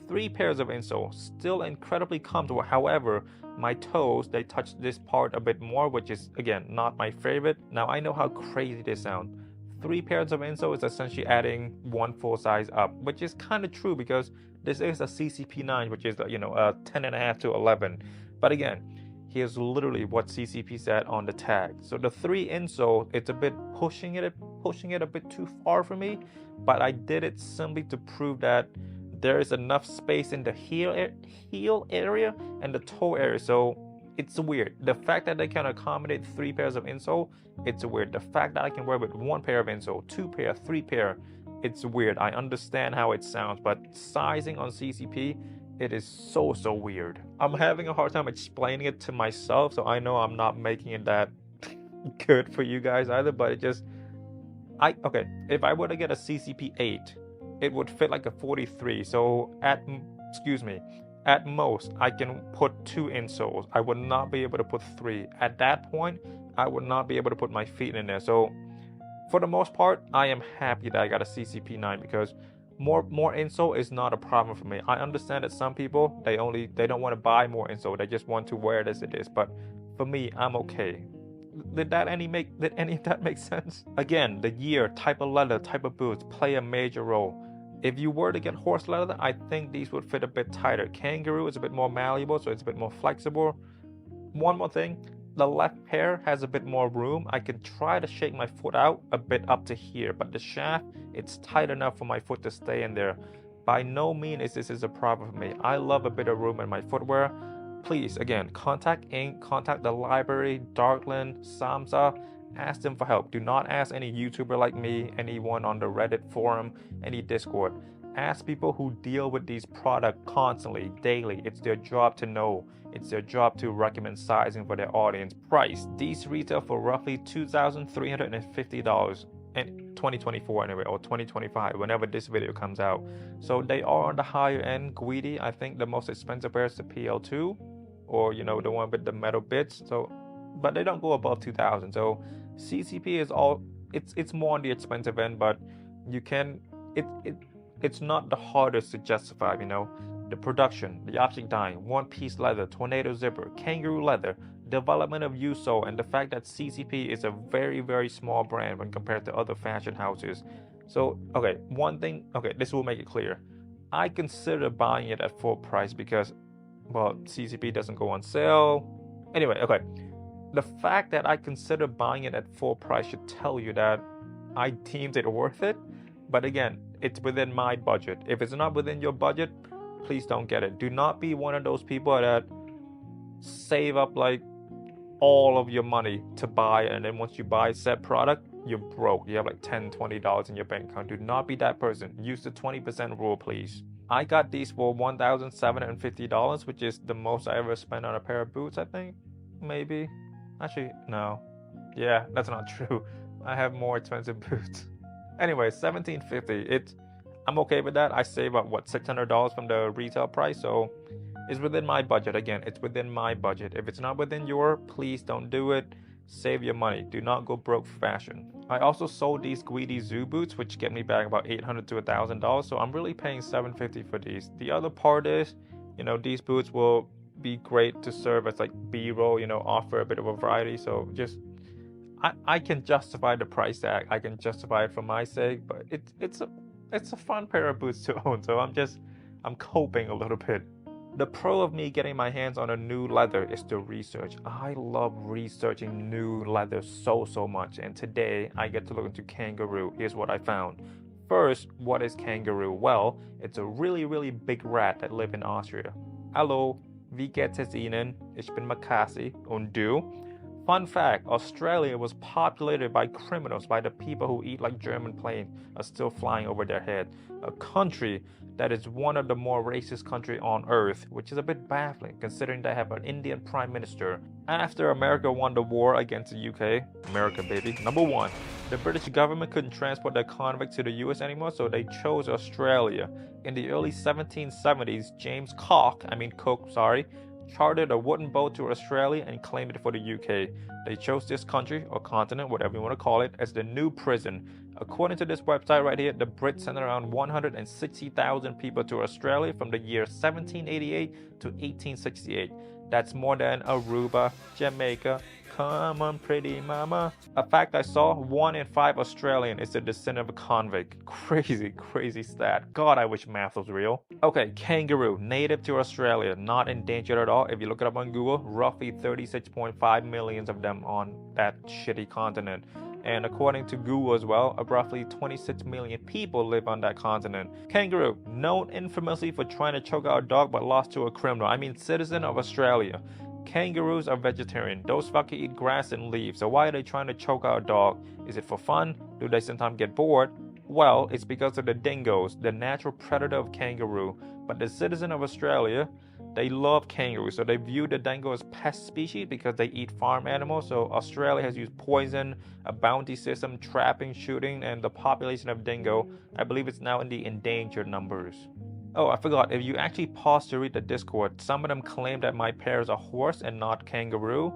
3 pairs of insole, still incredibly comfortable. However, my toes, they touch this part a bit more, which is, again, not my favorite. Now, I know how crazy this sounds. 3 pairs of insole is essentially adding 1 full size up, which is kind of true because this is a CCP 9, which is, a 10.5 to 11. But again, here's literally what CCP said on the tag. So the 3 insole, it's a bit pushing it a bit too far for me, but I did it simply to prove that there is enough space in the heel area and the toe area. So it's weird. The fact that they can accommodate 3 pairs of insole, it's weird. The fact that I can wear with 1 pair of insole, 2 pair, 3 pair, it's weird. I understand how it sounds, but sizing on CCP, it is so weird. I'm having a hard time explaining it to myself, so I know I'm not making it that good for you guys either, but it just, okay, if I were to get a CCP 8, it would fit like a 43, so at most, I can put 2 insoles. I would not be able to put 3. At that point, I would not be able to put my feet in there. So, for the most part, I am happy that I got a CCP 9 because more insole is not a problem for me. I understand that some people, they don't want to buy more insole. They just want to wear it as it is. But for me, I'm okay. Did any of that make sense? Again, the year, type of leather, type of boots play a major role. If you were to get horse leather, I think these would fit a bit tighter. Kangaroo is a bit more malleable, so it's a bit more flexible. One more thing, the left pair has a bit more room. I can try to shake my foot out a bit up to here, but the shaft, it's tight enough for my foot to stay in there. By no means this is a problem for me. I love a bit of room in my footwear. Please, again, contact Inc., contact the library, Darkland, Samsa. Ask them for help. Do not ask any YouTuber like me, anyone on the Reddit forum, any Discord. Ask people who deal with these products constantly, daily. It's their job to know. It's their job to recommend sizing for their audience. Price. These retail for roughly $2,350 in 2024 anyway, or 2025, whenever this video comes out. So they are on the higher end, greedy. I think the most expensive pair is the PL2, or the one with the metal bits. So but they don't go above 2,000. So CCP is all it's more on the expensive end, but you can it's not the hardest to justify, you know. The production, the optic dyeing, one-piece leather, tornado zipper, kangaroo leather, development of USO, and the fact that CCP is a very, very small brand when compared to other fashion houses. So, okay, one thing, okay, this will make it clear. I consider buying it at full price because, well, CCP doesn't go on sale. Anyway, okay, the fact that I consider buying it at full price should tell you that I deemed it worth it. But again, it's within my budget. If it's not within your budget, please don't get it. Do not be one of those people that save up like all of your money to buy, and then once you buy said product, you're broke. You have like $10-20 in your bank account. Do not be that person. Use the 20% rule, please. I got these for $1,750, which is the most I ever spent on a pair of boots, I think. Maybe. Actually, no. Yeah, that's not true. I have more expensive boots. Anyway, $1,750. I'm okay with that. I save up what, $600 from the retail price, so it's within my budget. Again, it's within my budget. If it's not within your, please don't do it. Save your money. Do not go broke for fashion. I also sold these Guidi Zoo boots, which get me back about $800 to $1,000. So I'm really paying $750 for these. The other part is, you know, these boots will be great to serve as like B-roll, you know, offer a bit of a variety. So just, I can justify the price tag. I can justify it for my sake, but it's a fun pair of boots to own. So I'm coping a little bit. The pro of me getting my hands on a new leather is the research. I love researching new leather so much, and today I get to look into Kangaroo. Here's what I found. First, what is Kangaroo? Well, it's a really big rat that lives in Austria. Hallo, wie geht es Ihnen? Ich bin Makasy und du? Fun fact, Australia was populated by criminals, by the people who eat like German planes are still flying over their head. A country that is one of the more racist countries on earth, which is a bit baffling considering they have an Indian prime minister. After America won the war against the UK, America baby, number one, the British government couldn't transport their convicts to the US anymore, so they chose Australia. In the early 1770s, James Cook, chartered a wooden boat to Australia and claimed it for the UK. They chose this country, or continent, whatever you want to call it, as the new prison. According to this website right here, the Brits sent around 160,000 people to Australia from the year 1788 to 1868. That's more than Aruba, Jamaica. Come on, pretty mama. A fact I saw, 1 in 5 Australian is the descendant of a convict. Crazy stat. God, I wish math was real. Okay, kangaroo, native to Australia, not endangered at all. If you look it up on Google, roughly 36.5 million of them on that shitty continent. And according to Google as well, roughly 26 million people live on that continent. Kangaroo, known infamously for trying to choke out a dog but lost to a criminal. I mean, citizen of Australia. Kangaroos are vegetarian. Those fuckers eat grass and leaves. So why are they trying to choke out a dog? Is it for fun? Do they sometimes get bored? Well, it's because of the dingoes, the natural predator of kangaroo. But the citizen of Australia, they love kangaroos, so they view the dingo as pest species because they eat farm animals. So Australia has used poison, a bounty system, trapping, shooting, and the population of dingo, I believe it's now in the endangered numbers. Oh, I forgot, if you actually pause to read the Discord, some of them claim that my pair is a horse and not kangaroo.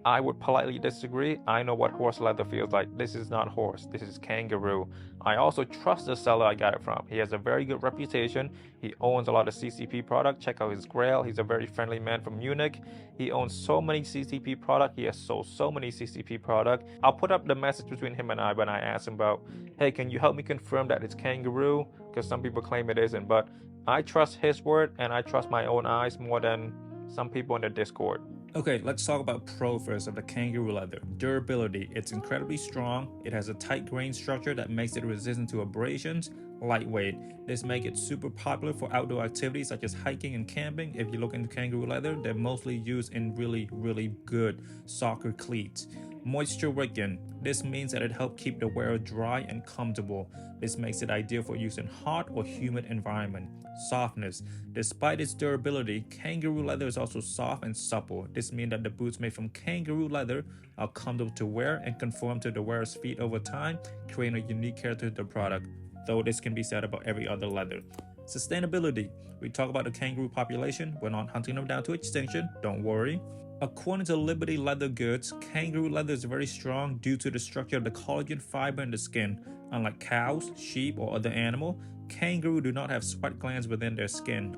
I would politely disagree. I know what horse leather feels like. This is not horse, this is kangaroo. I also trust the seller I got it from. He has a very good reputation. He owns a lot of CCP product. Check out his grail. He's a very friendly man from Munich. He owns so many CCP product. He has sold so many CCP product. I'll put up the message between him and I when I ask him about, hey, can you help me confirm that it's kangaroo? Because some people claim it isn't, but I trust his word and I trust my own eyes more than some people in the Discord. Okay, let's talk about pro first of the kangaroo leather. Durability. It's incredibly strong. It has a tight grain structure that makes it resistant to abrasions. Lightweight. This makes it super popular for outdoor activities such as hiking and camping. If you look into kangaroo leather, they're mostly used in really good soccer cleats. Moisture wicking. This means that it helps keep the wearer dry and comfortable. This makes it ideal for use in hot or humid environment. Softness. Despite its durability, kangaroo leather is also soft and supple. This means that the boots made from kangaroo leather are comfortable to wear and conform to the wearer's feet over time, creating a unique character to the product, though this can be said about every other leather. Sustainability. We talk about the kangaroo population. We're not hunting them down to extinction, don't worry. According to Liberty Leather Goods, kangaroo leather is very strong due to the structure of the collagen fiber in the skin. Unlike cows, sheep, or other animals, kangaroo do not have sweat glands within their skin.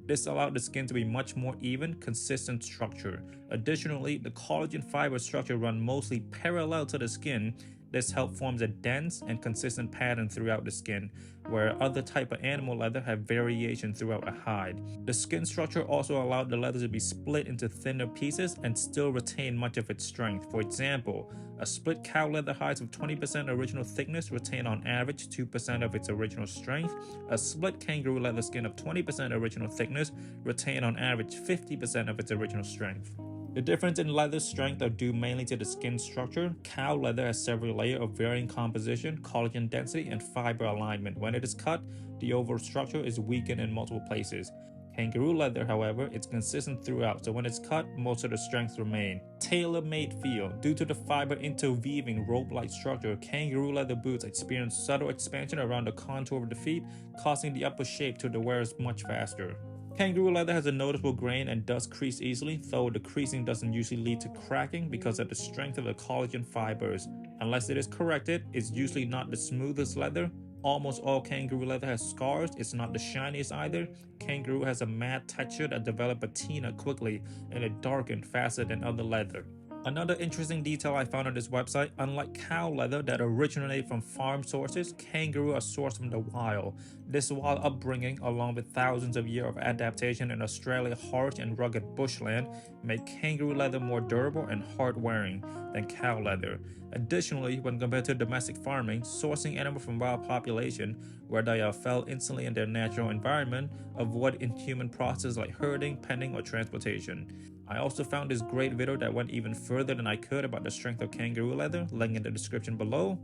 This allowed the skin to be much more even, consistent structure. Additionally, the collagen fiber structure runs mostly parallel to the skin. This helps form a dense and consistent pattern throughout the skin, where other type of animal leather have variation throughout the hide. The skin structure also allowed the leather to be split into thinner pieces and still retain much of its strength. For example, a split cow leather hide with 20% original thickness retain on average 2% of its original strength. A split kangaroo leather skin of 20% original thickness retain on average 50% of its original strength. The difference in leather strength are due mainly to the skin structure. Cow leather has several layers of varying composition, collagen density, and fiber alignment. When it is cut, the overall structure is weakened in multiple places. Kangaroo leather, however, is consistent throughout, so when it's cut, most of the strengths remain. Tailor-made feel. Due to the fiber interweaving rope-like structure, kangaroo leather boots experience subtle expansion around the contour of the feet, causing the upper shape to the wearers much faster. Kangaroo leather has a noticeable grain and does crease easily, though the creasing doesn't usually lead to cracking because of the strength of the collagen fibers. Unless it is corrected, it's usually not the smoothest leather. Almost all kangaroo leather has scars. It's not the shiniest either. Kangaroo has a matte texture that develops patina quickly and it darkens faster than other leather. Another interesting detail I found on this website, unlike cow leather that originated from farm sources, kangaroo are sourced from the wild. This wild upbringing, along with thousands of years of adaptation in Australia's harsh and rugged bushland, make kangaroo leather more durable and hard-wearing than cow leather. Additionally, when compared to domestic farming, sourcing animals from wild population, where they are fed instantly in their natural environment, avoid inhuman processes like herding, penning, or transportation. I also found this great video that went even further than I could about the strength of kangaroo leather, link in the description below.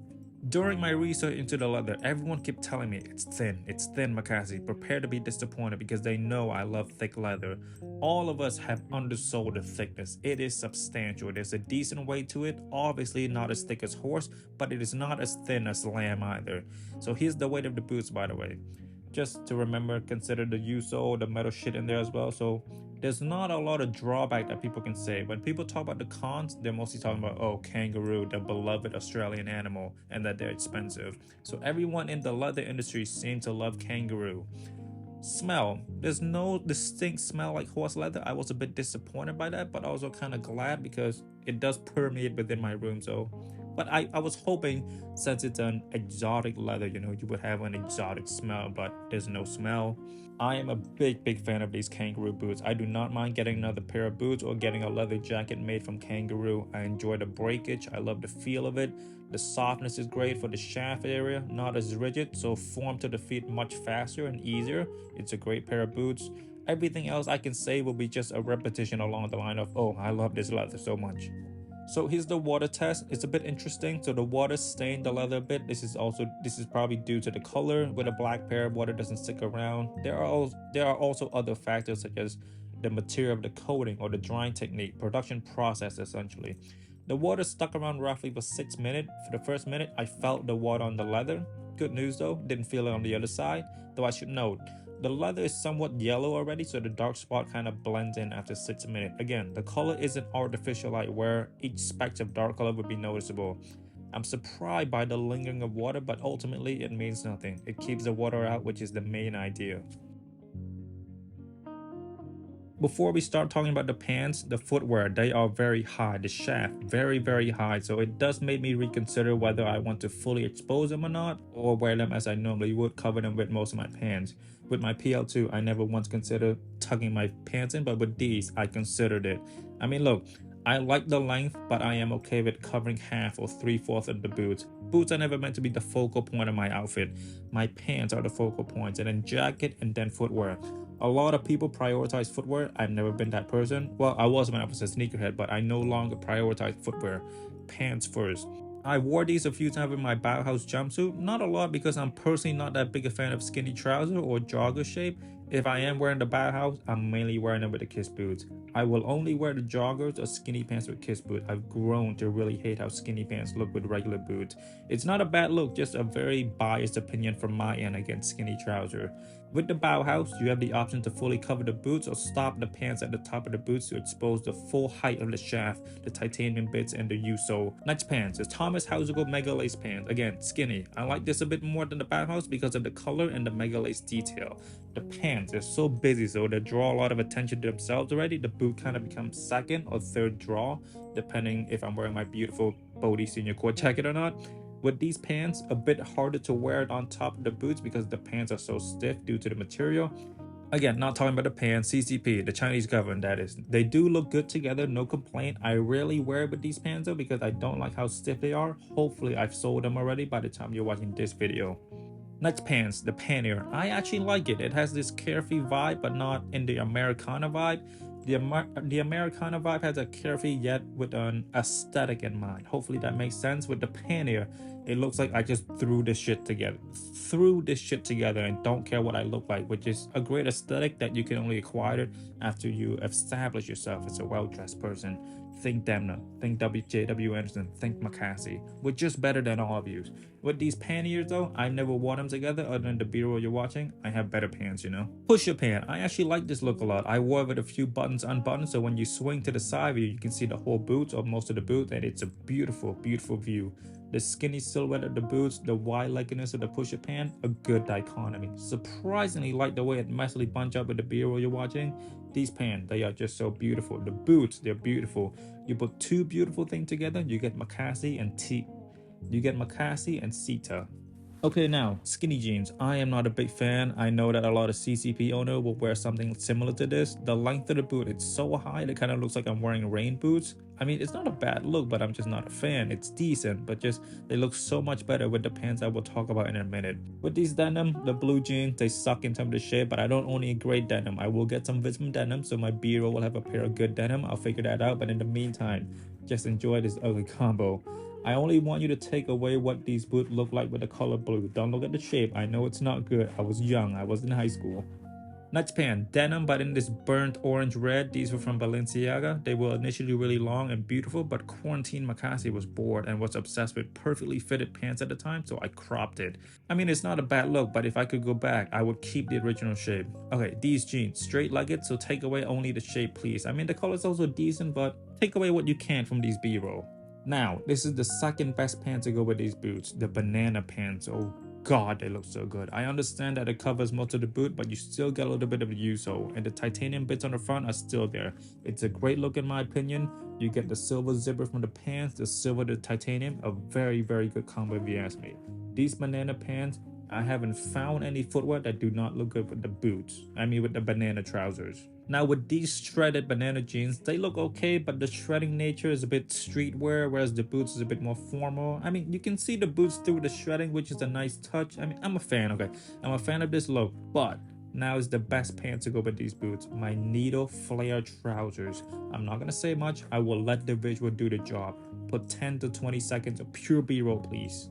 During my research into the leather, everyone kept telling me, it's thin, Makasy. Prepare to be disappointed because they know I love thick leather. All of us have undersold the thickness. It is substantial. There's a decent weight to it, obviously not as thick as horse, but it is not as thin as lamb either. So here's the weight of the boots, by the way. Just to remember, consider the USO, the metal shit in there as well. So there's not a lot of drawback that people can say. When people talk about the cons, they're mostly talking about, oh, kangaroo, the beloved Australian animal, and that they're expensive. So everyone in the leather industry seems to love kangaroo. Smell. There's no distinct smell like horse leather. I was a bit disappointed by that, but also kind of glad because it does permeate within my room. But I was hoping, since it's an exotic leather, you would have an exotic smell, but there's no smell. I am a big fan of these kangaroo boots. I do not mind getting another pair of boots or getting a leather jacket made from kangaroo. I enjoy the breakage. I love the feel of it. The softness is great for the shaft area, not as rigid, so form to the feet much faster and easier. It's a great pair of boots. Everything else I can say will be just a repetition along the line of, oh, I love this leather so much. So here's the water test. It's a bit interesting. So the water stained the leather a bit. This is probably due to the color. With a black pair, water doesn't stick around. There are also other factors such as the material of the coating or the drying technique, production process essentially. The water stuck around roughly for 6 minutes. For the first minute, I felt the water on the leather. Good news though, didn't feel it on the other side. Though I should note, the leather is somewhat yellow already, so the dark spot kind of blends in after 6 minutes. Again, the color isn't artificial like where each speck of dark color would be noticeable. I'm surprised by the lingering of water, but ultimately it means nothing. It keeps the water out, which is the main idea. Before we start talking about the pants, the footwear, they are very high. The shaft, very high. So it does make me reconsider whether I want to fully expose them or not, or wear them as I normally would, cover them with most of my pants. With my PL2, I never once considered tucking my pants in, but with these, I considered it. I mean, look, I like the length, but I am okay with covering half or 3/4 of the boots. Boots are never meant to be the focal point of my outfit. My pants are the focal points, and then jacket, and then footwear. A lot of people prioritize footwear. I've never been that person. Well, I was when I was a sneakerhead, but I no longer prioritize footwear. Pants first. I wore these a few times with my Bauhaus jumpsuit. Not a lot because I'm personally not that big a fan of skinny trousers or jogger shape. If I am wearing the Bauhaus, I'm mainly wearing them with the Kiss boots. I will only wear the joggers or skinny pants with Kiss boot. I've grown to really hate how skinny pants look with regular boots. It's not a bad look, just a very biased opinion from my end against skinny trouser. With the Bauhaus, you have the option to fully cover the boots or stop the pants at the top of the boots to expose the full height of the shaft, the titanium bits, and the U-sole. Next pants is Thomas Hausergo Mega Lace pants. Again, skinny. I like this a bit more than the Bauhaus because of the color and the Mega Lace detail. The pants are so busy, so they draw a lot of attention to themselves already. The boot kind of becomes second or third draw, depending if I'm wearing my beautiful Bodhi senior core jacket or not. With these pants, a bit harder to wear it on top of the boots because the pants are so stiff due to the material. Again, not talking about the pants, CCP, the Chinese government, that is. They do look good together, no complaint. I rarely wear it with these pants though because I don't like how stiff they are. Hopefully I've sold them already by the time you're watching this video. Next pants, the pannier. I actually like it. It has this carefree vibe, but not in the Americana vibe. The Americana vibe has a carefree yet with an aesthetic in mind. Hopefully that makes sense. With the pannier, it looks like I just threw this shit together. And don't care what I look like, which is a great aesthetic that you can only acquire after you establish yourself as a well-dressed person. Think Demna, think WJW Anderson, think Makasy. We're just better than all of you. With these panniers though, I never wore them together other than the B-roll you're watching. I have better pants, you know. Push-up pant. I actually like this look a lot. I wore it with a few buttons unbuttoned, so when you swing to the side view, you can see the whole boots or most of the boot, and it's a beautiful, beautiful view. The skinny silhouette of the boots, the wide leggedness of the push-up pant, a good dichotomy. Surprisingly like the way it messily bunch up with the B-roll you're watching. These pants, they are just so beautiful. The boots, they're beautiful. You put two beautiful things together, you get Makasy and Sita. Okay, now, skinny jeans. I am not a big fan. I know that a lot of CCP owner will wear something similar to this. The length of the boot, it's so high, it kind of looks like I'm wearing rain boots. I mean, it's not a bad look, but I'm just not a fan. It's decent, but just, they look so much better with the pants I will talk about in a minute. With these denim, the blue jeans, they suck in terms of the shape, but I don't own any great denim. I will get some Visma denim, so my B-roll will have a pair of good denim. I'll figure that out, but in the meantime, just enjoy this ugly combo. I only want you to take away what these boots look like with the color blue. Don't look at the shape. I know it's not good. I was young. I was in high school. Next pant, denim, but in this burnt orange red. These were from Balenciaga. They were initially really long and beautiful, but quarantine Makasy was bored and was obsessed with perfectly fitted pants at the time, so I cropped it. I mean, it's not a bad look, but if I could go back, I would keep the original shape. Okay, these jeans, straight-legged, so take away only the shape, please. I mean, the color's also decent, but take away what you can from these B-roll. Now, this is the second best pant to go with these boots, the banana pants. Oh god, they look so good. I understand that it covers most of the boot, but you still get a little bit of the U-sole, and the titanium bits on the front are still there. It's a great look in my opinion. You get the silver zipper from the pants, the silver to titanium, a very, very good combo if you ask me. These banana pants, I haven't found any footwear that do not look good with the boots. I mean with the banana trousers. Now with these shredded banana jeans, they look okay, but the shredding nature is a bit streetwear, whereas the boots is a bit more formal. I mean, you can see the boots through the shredding, which is a nice touch. I mean, I'm a fan, okay? I'm a fan of this look, but now is the best pants to go with these boots. My needle flare trousers. I'm not gonna say much. I will let the visual do the job. Put 10 to 20 seconds of pure B-roll, please.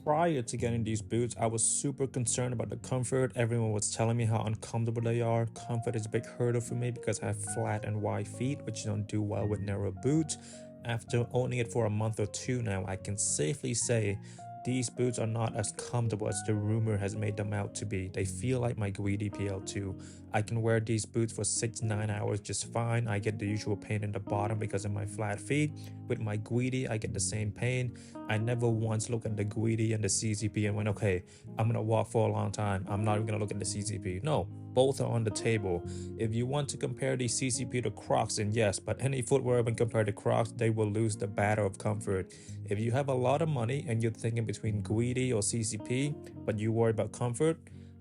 Prior to getting these boots, I was super concerned about the comfort. Everyone was telling me how uncomfortable they are. Comfort is a big hurdle for me because I have flat and wide feet, which don't do well with narrow boots. After owning it for a month or two now, I can safely say these boots are not as comfortable as the rumor has made them out to be. They feel like my byeee PL2. I can wear these boots for 6-9 hours just fine. I get the usual pain in the bottom because of my flat feet. With my byeee, I get the same pain. I never once look at the byeee and the CCP and went, okay, I'm gonna walk for a long time. I'm not even gonna look at the CCP. No, both are on the table. If you want to compare the CCP to Crocs, then yes, but any footwear when compared to Crocs, they will lose the battle of comfort. If you have a lot of money and you're thinking between byeee or CCP, but you worry about comfort,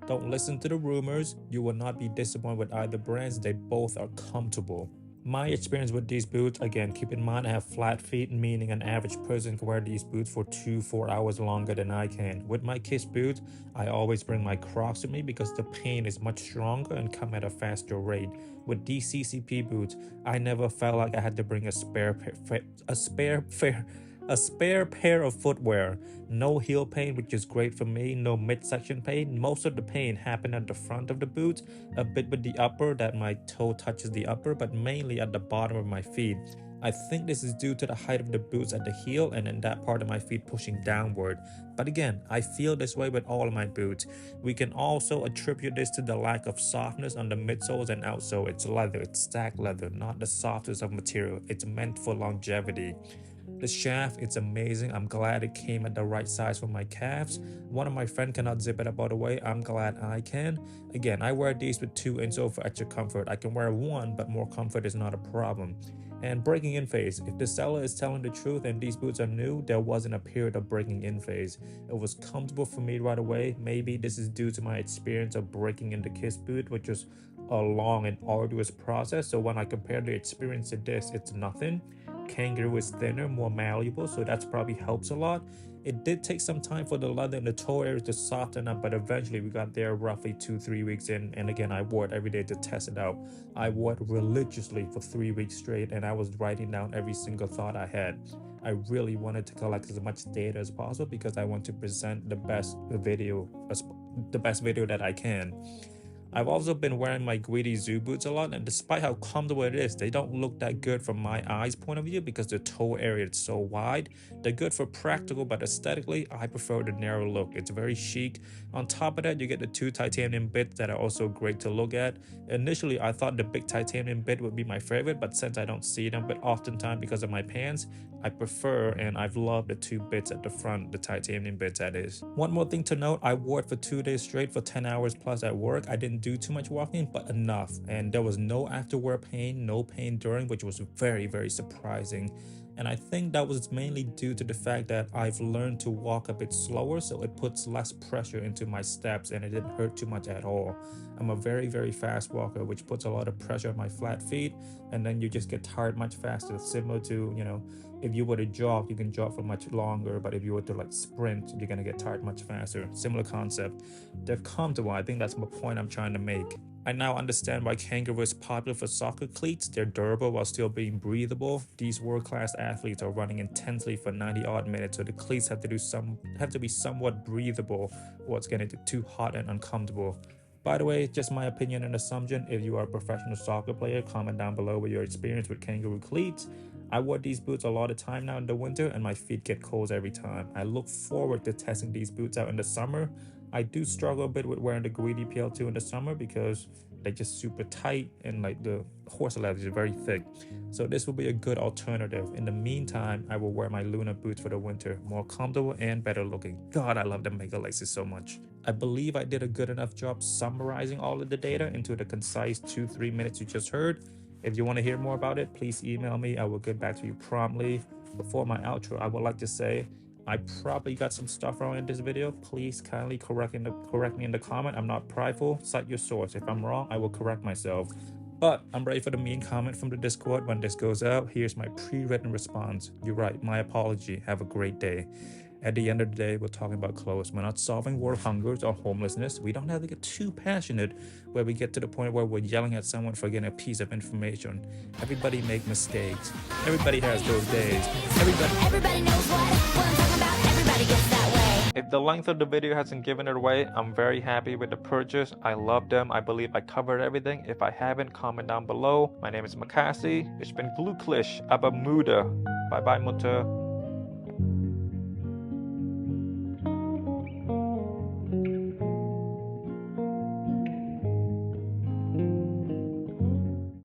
don't listen to the rumors. You will not be disappointed with either brands. They both are comfortable. My experience with these boots, again, keep in mind I have flat feet, meaning an average person can wear these boots for 2-4 hours longer than I can. With my Kiss boots, I always bring my Crocs with me because the pain is much stronger and come at a faster rate. With these CCP boots, I never felt like I had to bring a spare pair of footwear. No heel pain, which is great for me. No midsection pain. Most of the pain happened at the front of the boot, a bit with the upper, that my toe touches the upper, but mainly at the bottom of my feet. I think this is due to the height of the boots at the heel and then that part of my feet pushing downward. But again, I feel this way with all of my boots. We can also attribute this to the lack of softness on the midsoles and outsole. It's leather, it's stacked leather, not the softest of material. It's meant for longevity. The shaft, it's amazing. I'm glad it came at the right size for my calves. One of my friends cannot zip it up all the way. I'm glad I can. Again, I wear these with 2 insoles for extra comfort. I can wear 1, but more comfort is not a problem. And breaking in phase. If the seller is telling the truth and these boots are new, there wasn't a period of breaking in phase. It was comfortable for me right away. Maybe this is due to my experience of breaking in the Kiss boot, which was a long and arduous process. So when I compare the experience to this, it's nothing. Kangaroo is thinner, more malleable, so that's probably helps a lot. It did take some time for the leather and the toe area to soften up, but eventually we got there roughly 2-3 weeks in. And again, I wore it every day to test it out. I wore it religiously for 3 weeks straight, and I was writing down every single thought I had. I really wanted to collect as much data as possible because I want to present the best video that I can. I've also been wearing my byeee Zoo boots a lot, and despite how comfortable it is, they don't look that good from my eyes point of view because the toe area is so wide. They're good for practical, but aesthetically, I prefer the narrow look. It's very chic. On top of that, you get the 2 titanium bits that are also great to look at. Initially, I thought the big titanium bit would be my favorite, but since I don't see them, but oftentimes because of my pants, I prefer and I've loved the 2 bits at the front, the titanium bits that is. One more thing to note, I wore it for 2 days straight for 10 hours plus at work. I didn't do too much walking, but enough, and there was no afterwear pain, no pain during, which was very, very surprising. And I think that was mainly due to the fact that I've learned to walk a bit slower, so it puts less pressure into my steps and it didn't hurt too much at all. I'm a very, very fast walker, which puts a lot of pressure on my flat feet, and then you just get tired much faster, similar to, if you were to jog, you can jog for much longer, but if you were to like sprint, you're gonna get tired much faster. Similar concept. They're comfortable. I think that's the point I'm trying to make. I now understand why Kangaroo is popular for soccer cleats. They're durable while still being breathable. These world-class athletes are running intensely for 90-odd minutes, so the cleats have to be somewhat breathable, or it's getting too hot and uncomfortable. By the way, just my opinion and assumption. If you are a professional soccer player, comment down below with your experience with Kangaroo cleats. I wear these boots a lot of time now in the winter, and my feet get cold every time. I look forward to testing these boots out in the summer. I do struggle a bit with wearing the byeee PL2 in the summer because they're just super tight and like the horse leather is very thick. So this will be a good alternative. In the meantime, I will wear my Luna boots for the winter, more comfortable and better looking. God, I love the Mega Laces so much. I believe I did a good enough job summarizing all of the data into the concise 2-3 minutes you just heard. If you want to hear more about it, please email me. I will get back to you promptly. Before my outro, I would like to say I probably got some stuff wrong in this video. Please kindly correct me in the comment. I'm not prideful. Cite your source. If I'm wrong, I will correct myself. But I'm ready for the mean comment from the Discord when this goes out. Here's my pre-written response. You're right. My apology. Have a great day. At the end of the day, we're talking about clothes. We're not solving world hungers or homelessness. We don't have to get too passionate where we get to the point where we're yelling at someone for getting a piece of information. Everybody make mistakes. Everybody has those days. Everybody knows what I'm talking about. Everybody gets that way. If the length of the video hasn't given it away, I'm very happy with the purchase. I love them. I believe I covered everything. If I haven't, comment down below. My name is Makasy. Ich bin glücklich, aber müde. Bye bye, Mutter.